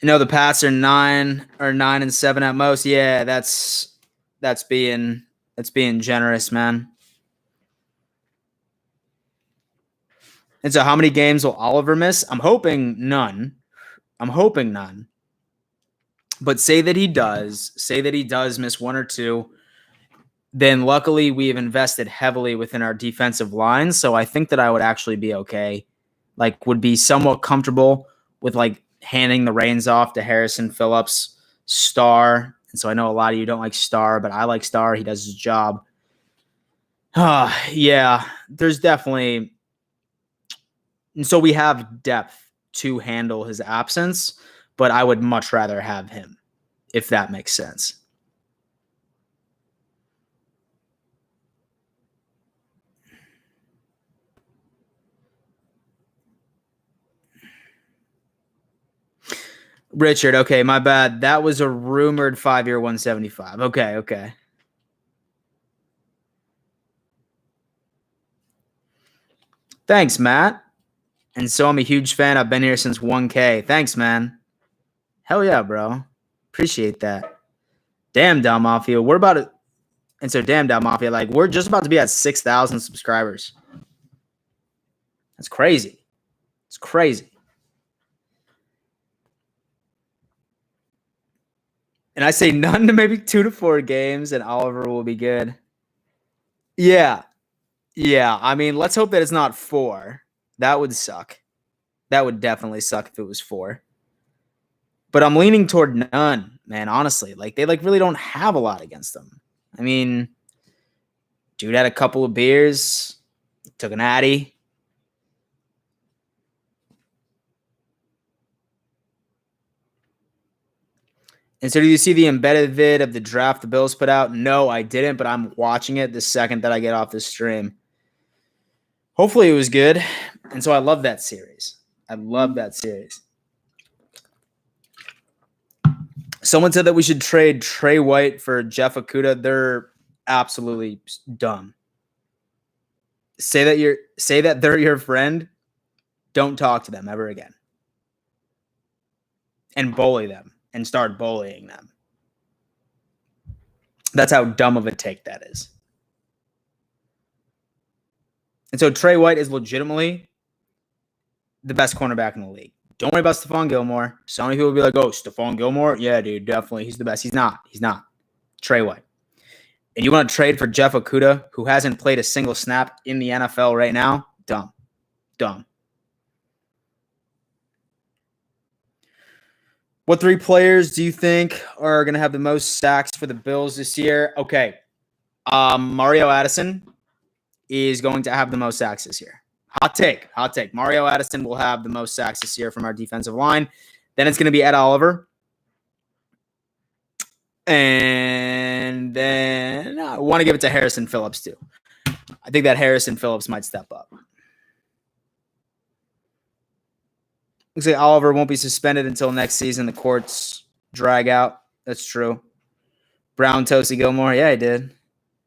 You know, the Pats are 9-7 at most. Yeah, that's being generous, man. And so how many games will Oliver miss? I'm hoping none. But say that he does miss one or two, then luckily we have invested heavily within our defensive line. So I think that I would actually be okay. Like, would be somewhat comfortable with like handing the reins off to Harrison Phillips, Star. And so I know a lot of you don't like Star, but I like Star. He does his job. Yeah, there's definitely. And so we have depth to handle his absence, but I would much rather have him, if that makes sense. Richard, okay, my bad. That was a rumored 5-year 175. Okay. Thanks, Matt. And so I'm a huge fan. I've been here since 1K. Thanks, man. Hell yeah, bro. Appreciate that. Damn, Dom Mafia. We're about to. And so, damn, Dom Mafia. Like, we're just about to be at 6,000 subscribers. That's crazy. It's crazy. And I say none to maybe 2 to 4 games, and Oliver will be good. Yeah. I mean, let's hope that it's not 4. That would suck. That would definitely suck if it was 4. But I'm leaning toward none, man, honestly. Like, they really don't have a lot against them. I mean, dude had a couple of beers, took an Addy. And so, do you see the embedded vid of the draft the Bills put out? No, I didn't, but I'm watching it the second that I get off this stream. Hopefully it was good. And so I love that series. Someone said that we should trade Trey White for Jeff Okudah. They're absolutely dumb. Say that they're your friend. Don't talk to them ever again. And bully them and start bullying them. That's how dumb of a take that is. And so Trey White is legitimately the best cornerback in the league. Don't worry about Stephon Gilmore. So many people will be like, oh, Stephon Gilmore? Yeah, dude, definitely. He's the best. He's not. Trey White. And you want to trade for Jeff Okudah, who hasn't played a single snap in the NFL right now? Dumb. What 3 players do you think are going to have the most sacks for the Bills this year? Okay. Mario Addison is going to have the most sacks this year. Hot take. Mario Addison will have the most sacks this year from our defensive line. Then it's going to be Ed Oliver. And then I want to give it to Harrison Phillips too. I think that Harrison Phillips might step up. Looks like Oliver won't be suspended until next season. The courts drag out. That's true. Brown Toasty Gilmore. Yeah, I did.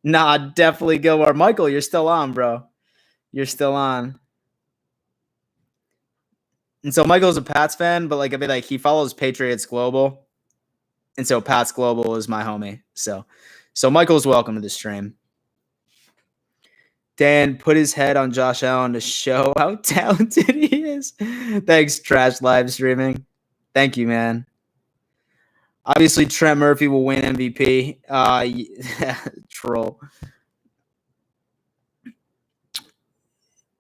Nah, definitely Gilmore. Michael, you're still on, bro. You're still on. And so Michael's a Pats fan, but I mean, he follows Patriots Global. And so Pats Global is my homie. So Michael's welcome to the stream. Dan put his head on Josh Allen to show how talented he is. Thanks, Trash Live Streaming. Thank you, man. Obviously, Trent Murphy will win MVP. Troll.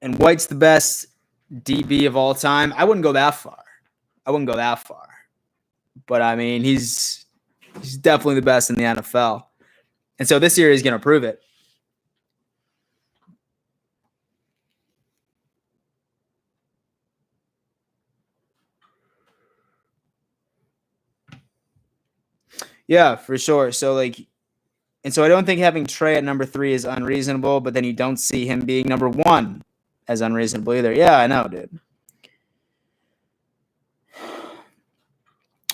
And White's the best DB of all time. I wouldn't go that far. But, I mean, he's definitely the best in the NFL. And so this year he's going to prove it. Yeah, for sure. So and so I don't think having Trey at number 3 is unreasonable, but then you don't see him being number 1 as unreasonable either. Yeah, I know, dude.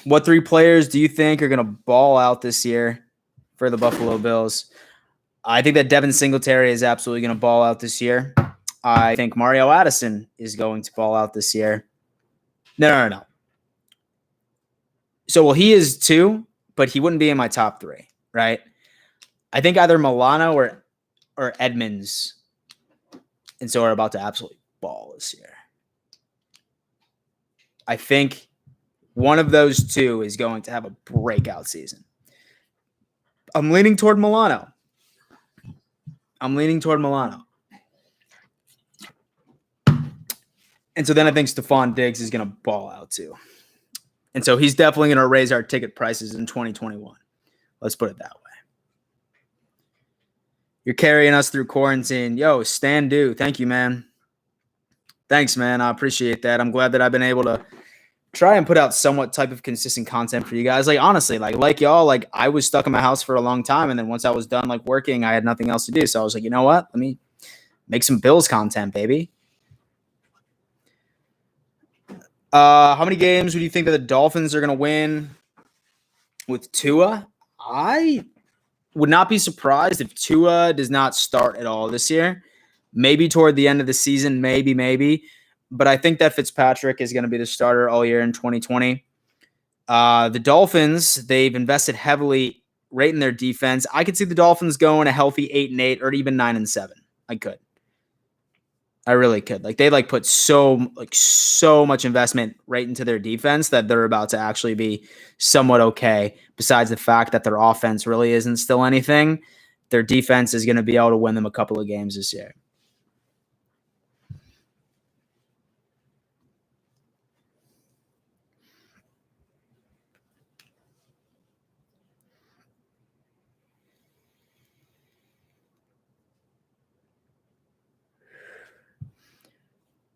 What 3 players do you think are going to ball out this year for the Buffalo Bills? I think that Devin Singletary is absolutely going to ball out this year. I think Mario Addison is going to ball out this year. No. So, well, he is 2, but he wouldn't be in my top 3, right? I think either Milano or Edmonds, and so are about to absolutely ball this year. I think one of those 2 is going to have a breakout season. I'm leaning toward Milano. And so then I think Stephon Diggs is going to ball out too. And so he's definitely going to raise our ticket prices in 2021. Let's put it that way. You're carrying us through quarantine. Yo, Stan Do. Thank you, man. Thanks, man. I appreciate that. I'm glad that I've been able to try and put out somewhat type of consistent content for you guys. Like, honestly, like y'all, like I was stuck in my house for a long time. And then once I was done like working, I had nothing else to do. So I was like, you know what? Let me make some Bills content, baby. How many games would you think that the Dolphins are going to win with Tua? I would not be surprised if Tua does not start at all this year. Maybe toward the end of the season, maybe. But I think that Fitzpatrick is going to be the starter all year in 2020. The Dolphins, they've invested heavily right in their defense. I could see the Dolphins going a healthy 8-8 or even 9-7. I could. I really could. Like they put so much investment right into their defense that they're about to actually be somewhat okay. Besides the fact that their offense really isn't still anything, their defense is going to be able to win them a couple of games this year.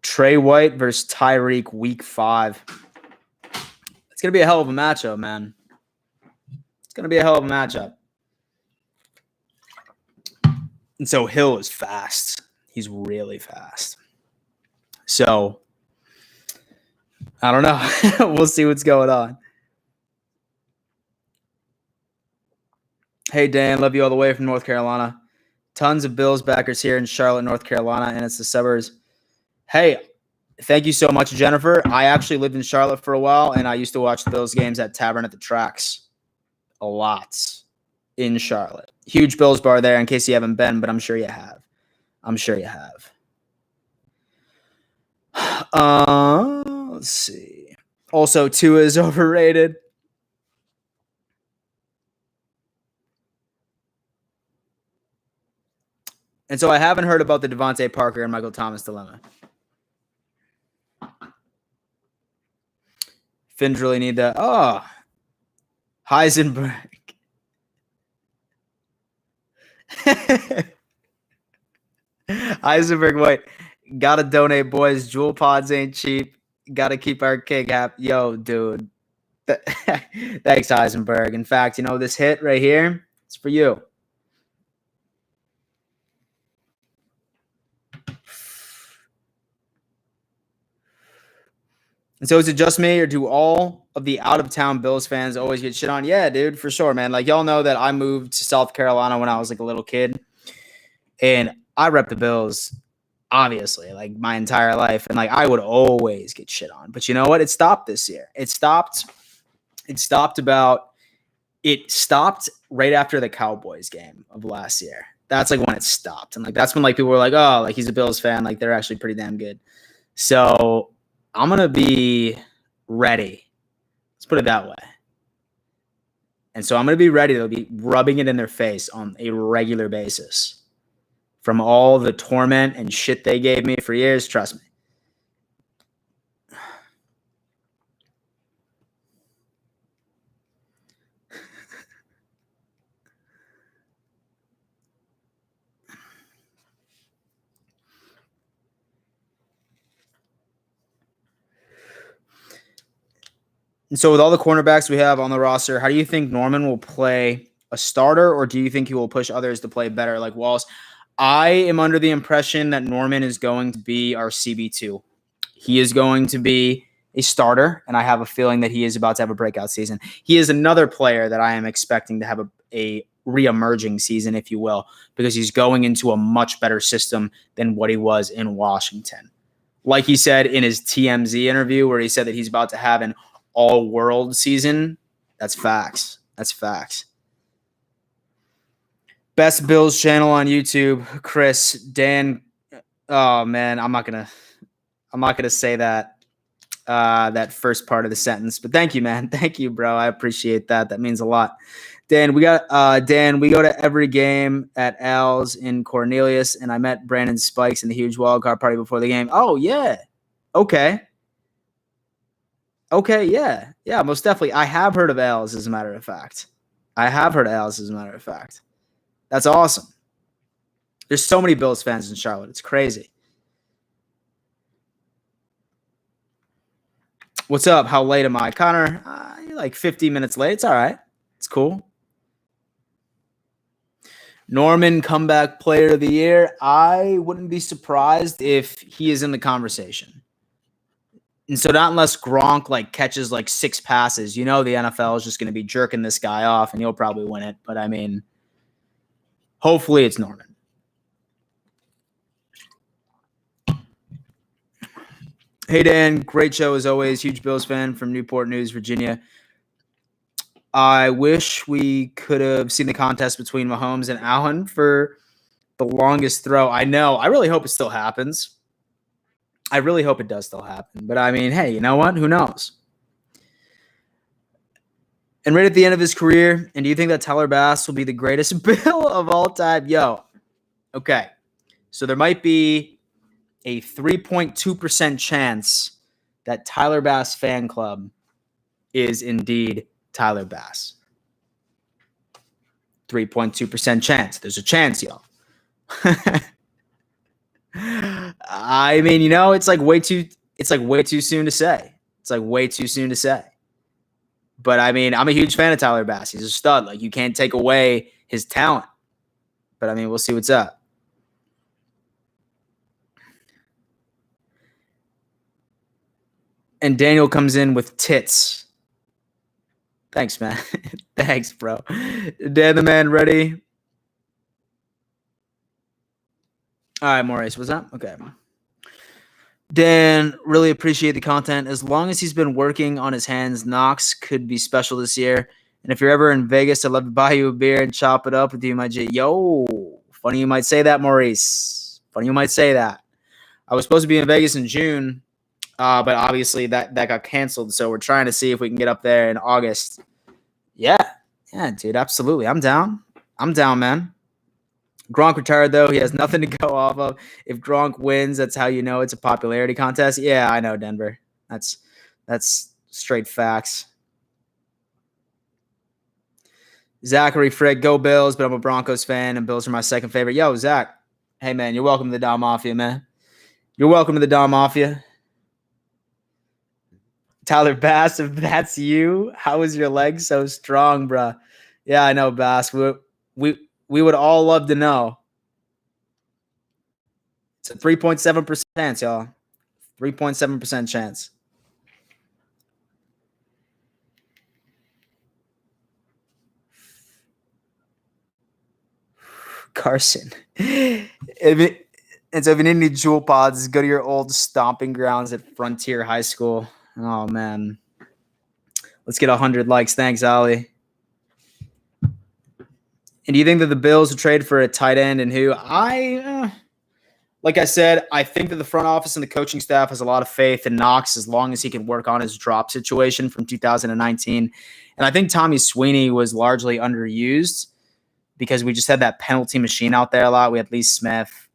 Trey White versus Tyreek week 5. It's going to be a hell of a matchup, man. It's going to be a hell of a matchup. And so Hill is fast. He's really fast. So, I don't know. We'll see what's going on. Hey, Dan. Love you all the way from North Carolina. Tons of Bills backers here in Charlotte, North Carolina, and it's the suburbs. Hey, thank you so much, Jennifer. I actually lived in Charlotte for a while, and I used to watch the Bills games at Tavern at the Tracks a lot in Charlotte. Huge Bills bar there in case you haven't been, but I'm sure you have. Let's see. Also, Tua is overrated. And so I haven't heard about the Devontae Parker and Michael Thomas dilemma. Finns really need that. Oh, Heisenberg. Heisenberg, wait. Gotta donate, boys. Jewel pods ain't cheap. Gotta keep our king happy. Yo, dude. Thanks, Heisenberg. In fact, this hit right here, it's for you. And so is it just me, or do all of the out-of-town Bills fans always get shit on? Yeah, dude, for sure, man. Like, y'all know that I moved to South Carolina when I was like a little kid. And I rep the Bills, obviously, like my entire life. And like I would always get shit on. But you know what? It stopped this year. It stopped right after the Cowboys game of last year. That's like when it stopped. And like that's when like people were like, oh, like he's a Bills fan. Like they're actually pretty damn good. So I'm going to be ready. Let's put it that way. And so I'm going to be ready to be rubbing it in their face on a regular basis. From all the torment and shit they gave me for years, trust me. And so with all the cornerbacks we have on the roster, how do you think Norman will play a starter, or do you think he will push others to play better like Wallace? I am under the impression that Norman is going to be our CB2. He is going to be a starter, and I have a feeling that he is about to have a breakout season. He is another player that I am expecting to have a re-emerging season, if you will, because he's going into a much better system than what he was in Washington. Like he said in his TMZ interview, where he said that he's about to have an all-world season. That's facts. That's facts. Best Bills channel on YouTube, Chris, Dan. Oh man, I'm not gonna say that that first part of the sentence, but thank you, man. Thank you, bro. I appreciate that. That means a lot. Dan, we go to every game at Al's in Cornelius, and I met Brandon Spikes in the huge wild card party before the game. Oh yeah, okay, yeah, most definitely. I have heard of Al's, as a matter of fact. That's awesome. There's so many Bills fans in Charlotte. It's crazy. What's up? How late am I? Connor, you're like 15 minutes late. It's all right. It's cool. Norman, comeback player of the year. I wouldn't be surprised if he is in the conversation. And so not unless Gronk like catches like 6 passes. You know the NFL is just going to be jerking this guy off, and he'll probably win it. But I mean, hopefully it's Norman. Hey, Dan. Great show as always. Huge Bills fan from Newport News, Virginia. I wish we could have seen the contest between Mahomes and Allen for the longest throw. I know. I really hope it still happens. I really hope it does still happen. But, I mean, hey, you know what? Who knows? And right at the end of his career, and do you think that Tyler Bass will be the greatest Bill of all time? Yo, okay. So there might be a 3.2% chance that Tyler Bass fan club is indeed Tyler Bass. 3.2% chance. There's a chance, y'all. I mean, you know, it's like way too soon to say. But I mean, I'm a huge fan of Tyler Bass. He's a stud. Like, you can't take away his talent. But I mean, we'll see what's up. And Daniel comes in with tits. Thanks, man. Thanks, bro. Dan the man ready? All right, Maurice, what's up? Okay. Dan, really appreciate the content. As long as he's been working on his hands, Knox could be special this year. And if you're ever in Vegas, I'd love to buy you a beer and chop it up with you, my G. Yo, funny you might say that, Maurice. Funny you might say that. I was supposed to be in Vegas in June, but obviously that got canceled. So we're trying to see if we can get up there in August. Yeah, dude, absolutely. I'm down, man. Gronk retired, though. He has nothing to go off of. If Gronk wins, that's how you know it's a popularity contest. Yeah, I know, Denver. That's straight facts. Zachary Frick, go Bills, but I'm a Broncos fan, and Bills are my second favorite. Yo, Zach. Hey, man, you're welcome to the Dom Mafia, man. You're welcome to the Dom Mafia. Tyler Bass, if that's you, how is your leg so strong, bro? Yeah, I know, Bass. We would all love to know. It's a 3.7% chance, y'all. 3.7% chance. Carson. And so if you need any jewel pods, go to your old stomping grounds at Frontier High School. Oh, man. Let's get 100 likes. Thanks, Ali. And do you think that the Bills will trade for a tight end and who? Like I said, I think that the front office and the coaching staff has a lot of faith in Knox as long as he can work on his drop situation from 2019. And I think Tommy Sweeney was largely underused because we just had that penalty machine out there a lot. We had Lee Smith.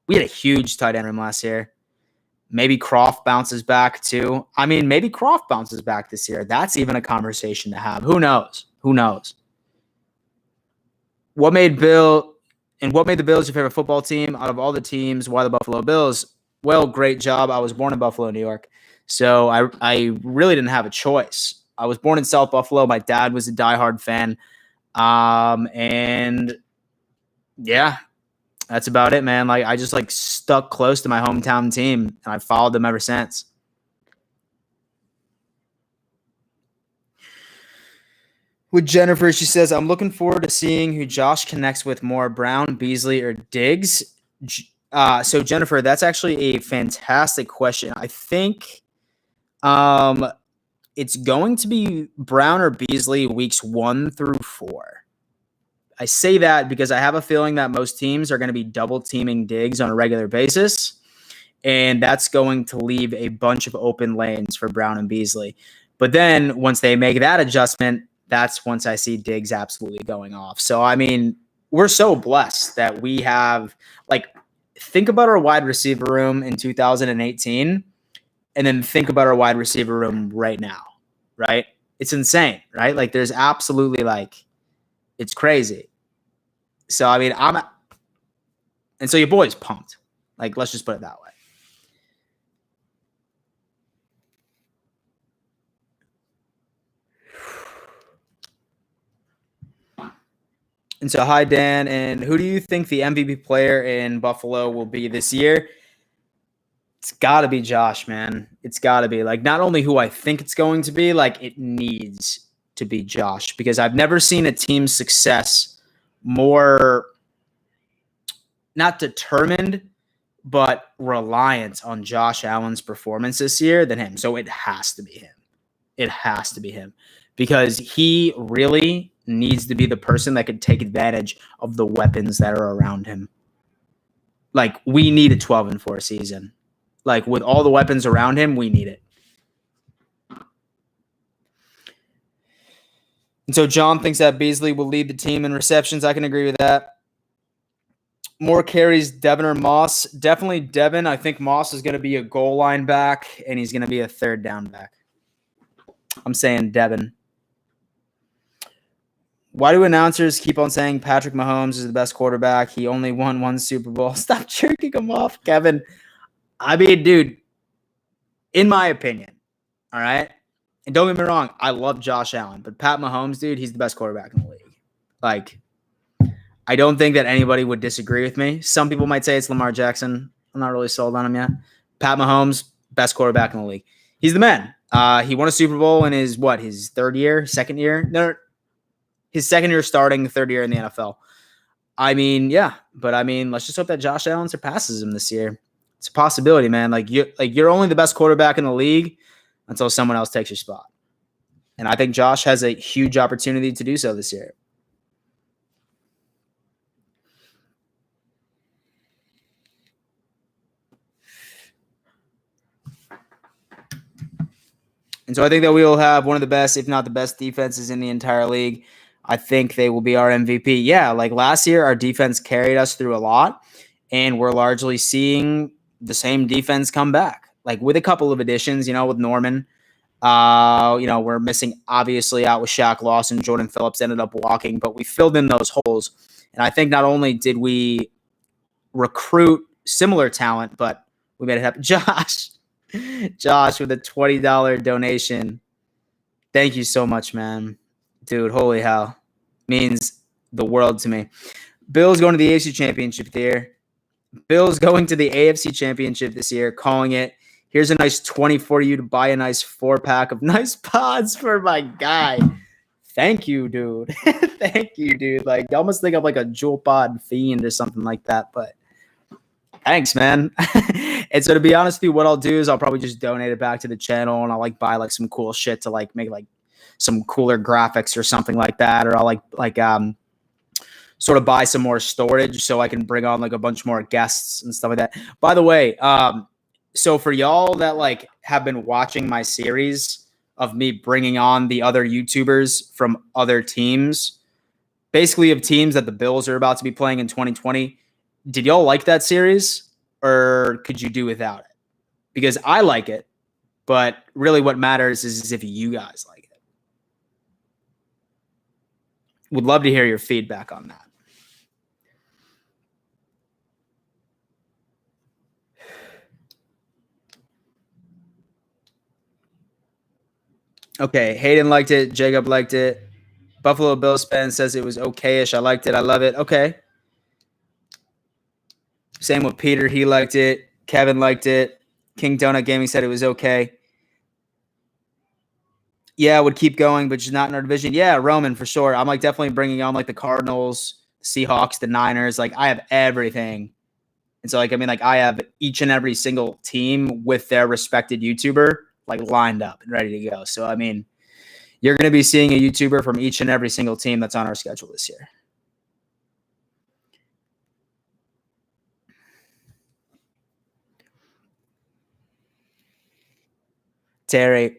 We had a huge tight end room last year. Maybe Croft bounces back too. I mean, maybe Croft bounces back this year. That's even a conversation to have. Who knows? What made the Bills your favorite football team out of all the teams? Why the Buffalo Bills? Well, great job. I was born in Buffalo, New York. So I really didn't have a choice. I was born in South Buffalo. My dad was a diehard fan. And yeah, that's about it, man. Like I just like stuck close to my hometown team and I followed them ever since. With Jennifer, she says, I'm looking forward to seeing who Josh connects with more, Brown, Beasley, or Diggs. So Jennifer, that's actually a fantastic question. I think it's going to be Brown or Beasley weeks 1 through 4. I say that because I have a feeling that most teams are going to be double teaming Diggs on a regular basis. And that's going to leave a bunch of open lanes for Brown and Beasley. But then once they make that adjustment, that's once I see Diggs absolutely going off. So, I mean, we're so blessed that we have, like, think about our wide receiver room in 2018 and then think about our wide receiver room right now, right? It's insane, right? Like, there's absolutely, like, it's crazy. So, I mean, and so your boy's pumped. Like, let's just put it that way. And so, hi, Dan. And who do you think the MVP player in Buffalo will be this year? It's got to be Josh, man. It's got to be. Like, not only who I think it's going to be, like, it needs to be Josh because I've never seen a team's success more not determined, but reliant on Josh Allen's performance this year than him. So it has to be him. It has to be him because he really needs to be the person that could take advantage of the weapons that are around him. Like, we need a 12-4 season. Like, with all the weapons around him, we need it. And so John thinks that Beasley will lead the team in receptions. I can agree with that. More carries, Devin or Moss? Definitely Devin. I think Moss is going to be a goal line back, and he's going to be a third down back. I'm saying Devin. Why do announcers keep on saying Patrick Mahomes is the best quarterback? He only won 1 Super Bowl. Stop jerking him off, Kevin. I mean, dude, in my opinion, all right? And don't get me wrong, I love Josh Allen, but Pat Mahomes, dude, he's the best quarterback in the league. Like, I don't think that anybody would disagree with me. Some people might say it's Lamar Jackson. I'm not really sold on him yet. Pat Mahomes, best quarterback in the league. He's the man. He won a Super Bowl in his third year, second year? No, his second year starting, third year in the NFL. I mean, yeah, but I mean, let's just hope that Josh Allen surpasses him this year. It's a possibility, man. You're only the best quarterback in the league until someone else takes your spot. And I think Josh has a huge opportunity to do so this year. And so I think that we will have one of the best, if not the best, defenses in the entire league. I think they will be our MVP. Yeah, like last year, our defense carried us through a lot, and we're largely seeing the same defense come back, like with a couple of additions, with Norman. We're missing obviously out with Shaq Lawson. Jordan Phillips ended up walking, but we filled in those holes. And I think not only did we recruit similar talent, but we made it happen. Josh with a $20 donation. Thank you so much, man. Dude, holy hell. Means the world to me. Bills going to the AFC Championship there. Bills going to the AFC Championship this year, calling it. Here's a nice 20 for you to buy a nice 4-pack of nice pods for my guy. Thank you, dude. Thank you, dude. Like, I almost think I'm like a jewel pod fiend or something like that, but thanks, man. And so to be honest with you, what I'll do is I'll probably just donate it back to the channel and I'll like buy like some cool shit to like make like some cooler graphics or something like that. Or I'll like sort of buy some more storage so I can bring on like a bunch more guests and stuff like that. By the way, so for y'all that like have been watching my series of me bringing on the other YouTubers from other teams, basically of teams that the Bills are about to be playing in 2020, did y'all like that series or could you do without it? Because I like it, but really what matters is if you guys like it. Would love to hear your feedback on that. Okay, Hayden liked it. Jacob liked it. Buffalo Bills fan says it was okay-ish. I liked it. I love it. Okay. Same with Peter. He liked it. Kevin liked it. King Donut Gaming said it was okay. Yeah, would keep going, but just not in our division. Yeah, Roman for sure. I'm like definitely bringing on like the Cardinals, Seahawks, the Niners. Like I have everything. And so like I mean like I have each and every single team with their respected YouTuber like lined up and ready to go. So I mean, you're going to be seeing a YouTuber from each and every single team that's on our schedule this year. Terry.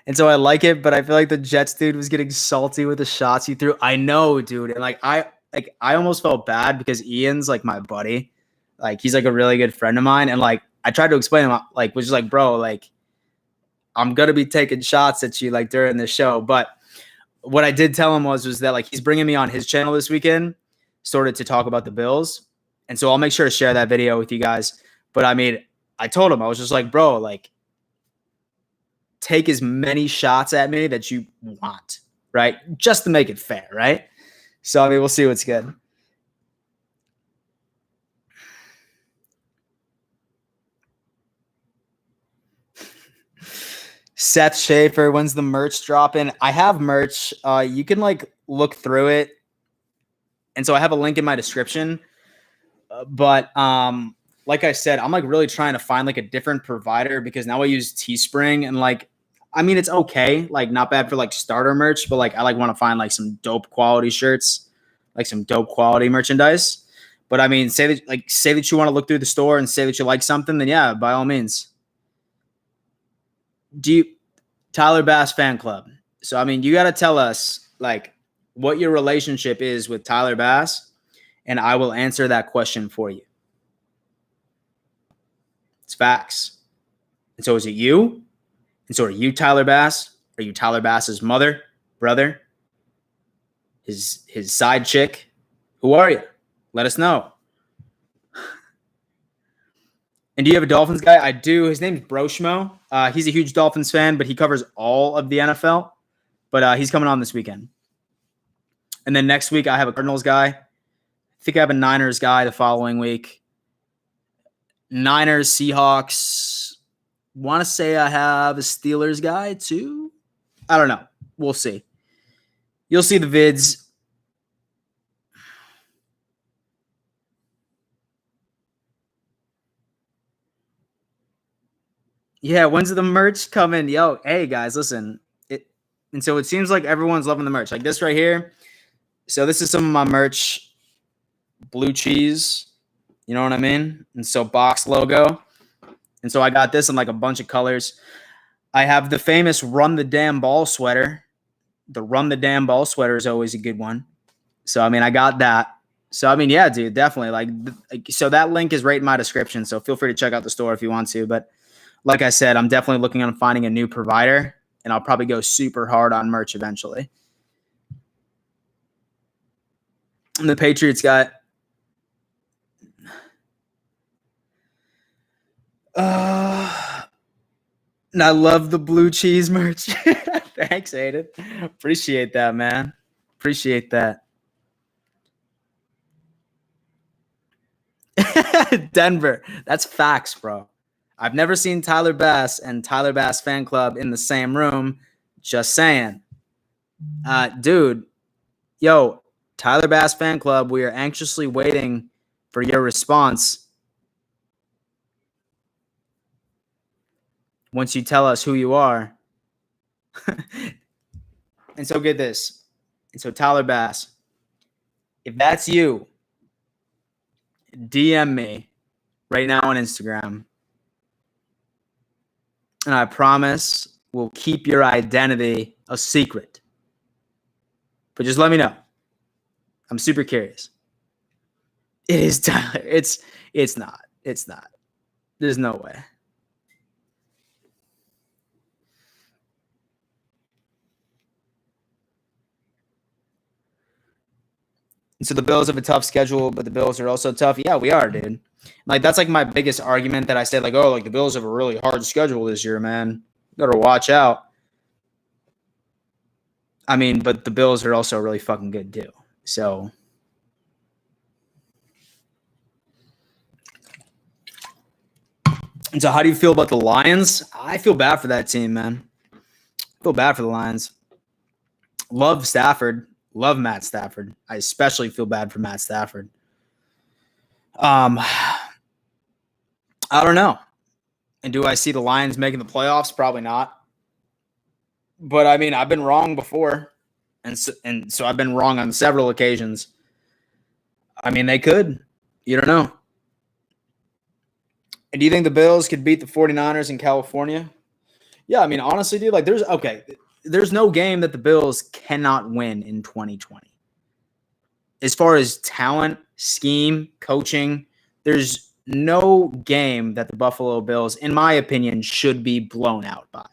And so I like it, but I feel like the Jets dude was getting salty with the shots he threw. I know, dude. And I almost felt bad because Ian's like my buddy. Like he's like a really good friend of mine. And like I tried to explain him, like, was just like, bro, like I'm gonna be taking shots at you like during the show. But what I did tell him was that like he's bringing me on his channel this weekend, sort of to talk about the Bills. And so I'll make sure to share that video with you guys. But I mean, I told him, I was just like, bro, like take as many shots at me that you want, right? Just to make it fair, right? So I mean, we'll see what's good. Seth Schaefer, when's the merch dropping? I have merch. You can like look through it. And so I have a link in my description. But like I said, I'm like really trying to find like a different provider because now I use Teespring and like I mean it's okay, like not bad for like starter merch, but like I like want to find like some dope quality shirts, like some dope quality merchandise. But I mean, say that you want to look through the store and say that you like something, then yeah, by all means. Do you Tyler Bass fan club? So I mean, you got to tell us like what your relationship is with Tyler Bass, and I will answer that question for you. It's facts. And so is it you? And so are you Tyler Bass? Are you Tyler Bass's mother, brother, his side chick? Who are you? Let us know. And do you have a Dolphins guy? I do. His name's Broshmo. He's a huge Dolphins fan, but he covers all of the NFL. But he's coming on this weekend. And then next week, I have a Cardinals guy. I think I have a Niners guy the following week. Niners, Seahawks. Want to say I have a Steelers guy too? I don't know. We'll see. You'll see the vids. Yeah, when's the merch coming? Yo, hey guys, listen. And so it seems like everyone's loving the merch. Like this right here. So this is some of my merch. Blue cheese. You know what I mean? And so box logo. And so I got this in like a bunch of colors. I have the famous Run the Damn Ball sweater. The Run the Damn Ball sweater is always a good one. So, I mean, I got that. So, I mean, yeah, dude, definitely. Like, so that link is right in my description. So feel free to check out the store if you want to. But like I said, I'm definitely looking on finding a new provider, and I'll probably go super hard on merch eventually. And the Patriots got and I love the blue cheese merch. Thanks, Aiden. Appreciate that, man. Appreciate that. Denver. That's facts, bro. I've never seen Tyler Bass and Tyler Bass fan club in the same room. Just saying. Dude, yo, Tyler Bass fan club, we are anxiously waiting for your response. Once you tell us who you are. And so get this. And so Tyler Bass, if that's you, DM me right now on Instagram. And I promise we'll keep your identity a secret. But just let me know. I'm super curious. It is Tyler. It's not. It's not. There's no way. And so the Bills have a tough schedule, but the Bills are also tough. Yeah, we are, dude. Like that's like my biggest argument that I said, like, oh, like the Bills have a really hard schedule this year, man. You gotta watch out. I mean, but the Bills are also really fucking good too. So how do you feel about the Lions? I feel bad for that team, man. I feel bad for the Lions. Love Stafford. Love Matt Stafford. I especially feel bad for Matt Stafford. I don't know. And do I see the Lions making the playoffs? Probably not. But I mean, I've been wrong before. And so I've been wrong on several occasions. I mean, they could. You don't know. And do you think the Bills could beat the 49ers in California? Yeah, I mean, honestly, dude, like there's no game that the Bills cannot win in 2020. As far as talent, scheme, coaching, there's no game that the Buffalo Bills, in my opinion, should be blown out by.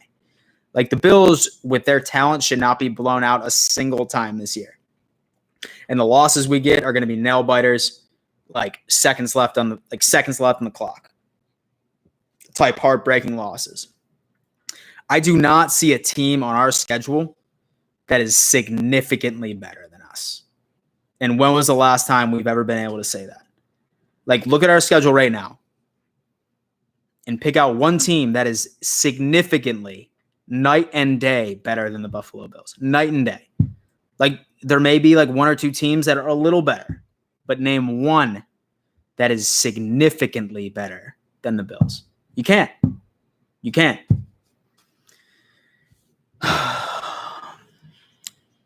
Like the Bills, with their talent, should not be blown out a single time this year. And the losses we get are going to be nail biters, like seconds left on the clock. Type heartbreaking losses. I do not see a team on our schedule that is significantly better than us. And when was the last time we've ever been able to say that? Like, look at our schedule right now and pick out one team that is significantly night and day better than the Buffalo Bills. Night and day. Like, there may be like one or two teams that are a little better, but name one that is significantly better than the Bills. You can't. You can't.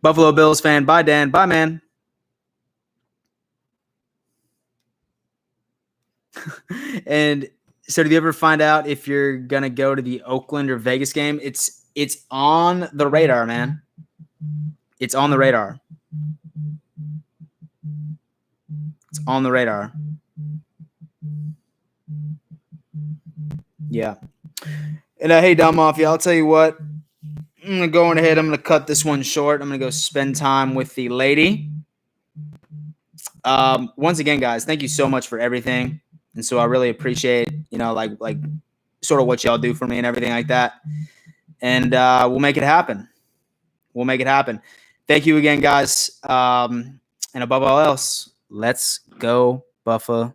Buffalo Bills fan. Bye, Dan. Bye, man. And so, did you ever find out if you're gonna go to the Oakland or Vegas game? It's on the radar, man. It's on the radar. It's on the radar. Yeah. And hey, Dom Mafia, I'll tell you what. I'm gonna go ahead. I'm gonna cut this one short. I'm gonna go spend time with the lady. Once again, guys, thank you so much for everything. And so I really appreciate, like sort of what y'all do for me and everything like that. And we'll make it happen. We'll make it happen. Thank you again, guys. And above all else, let's go Buffalo.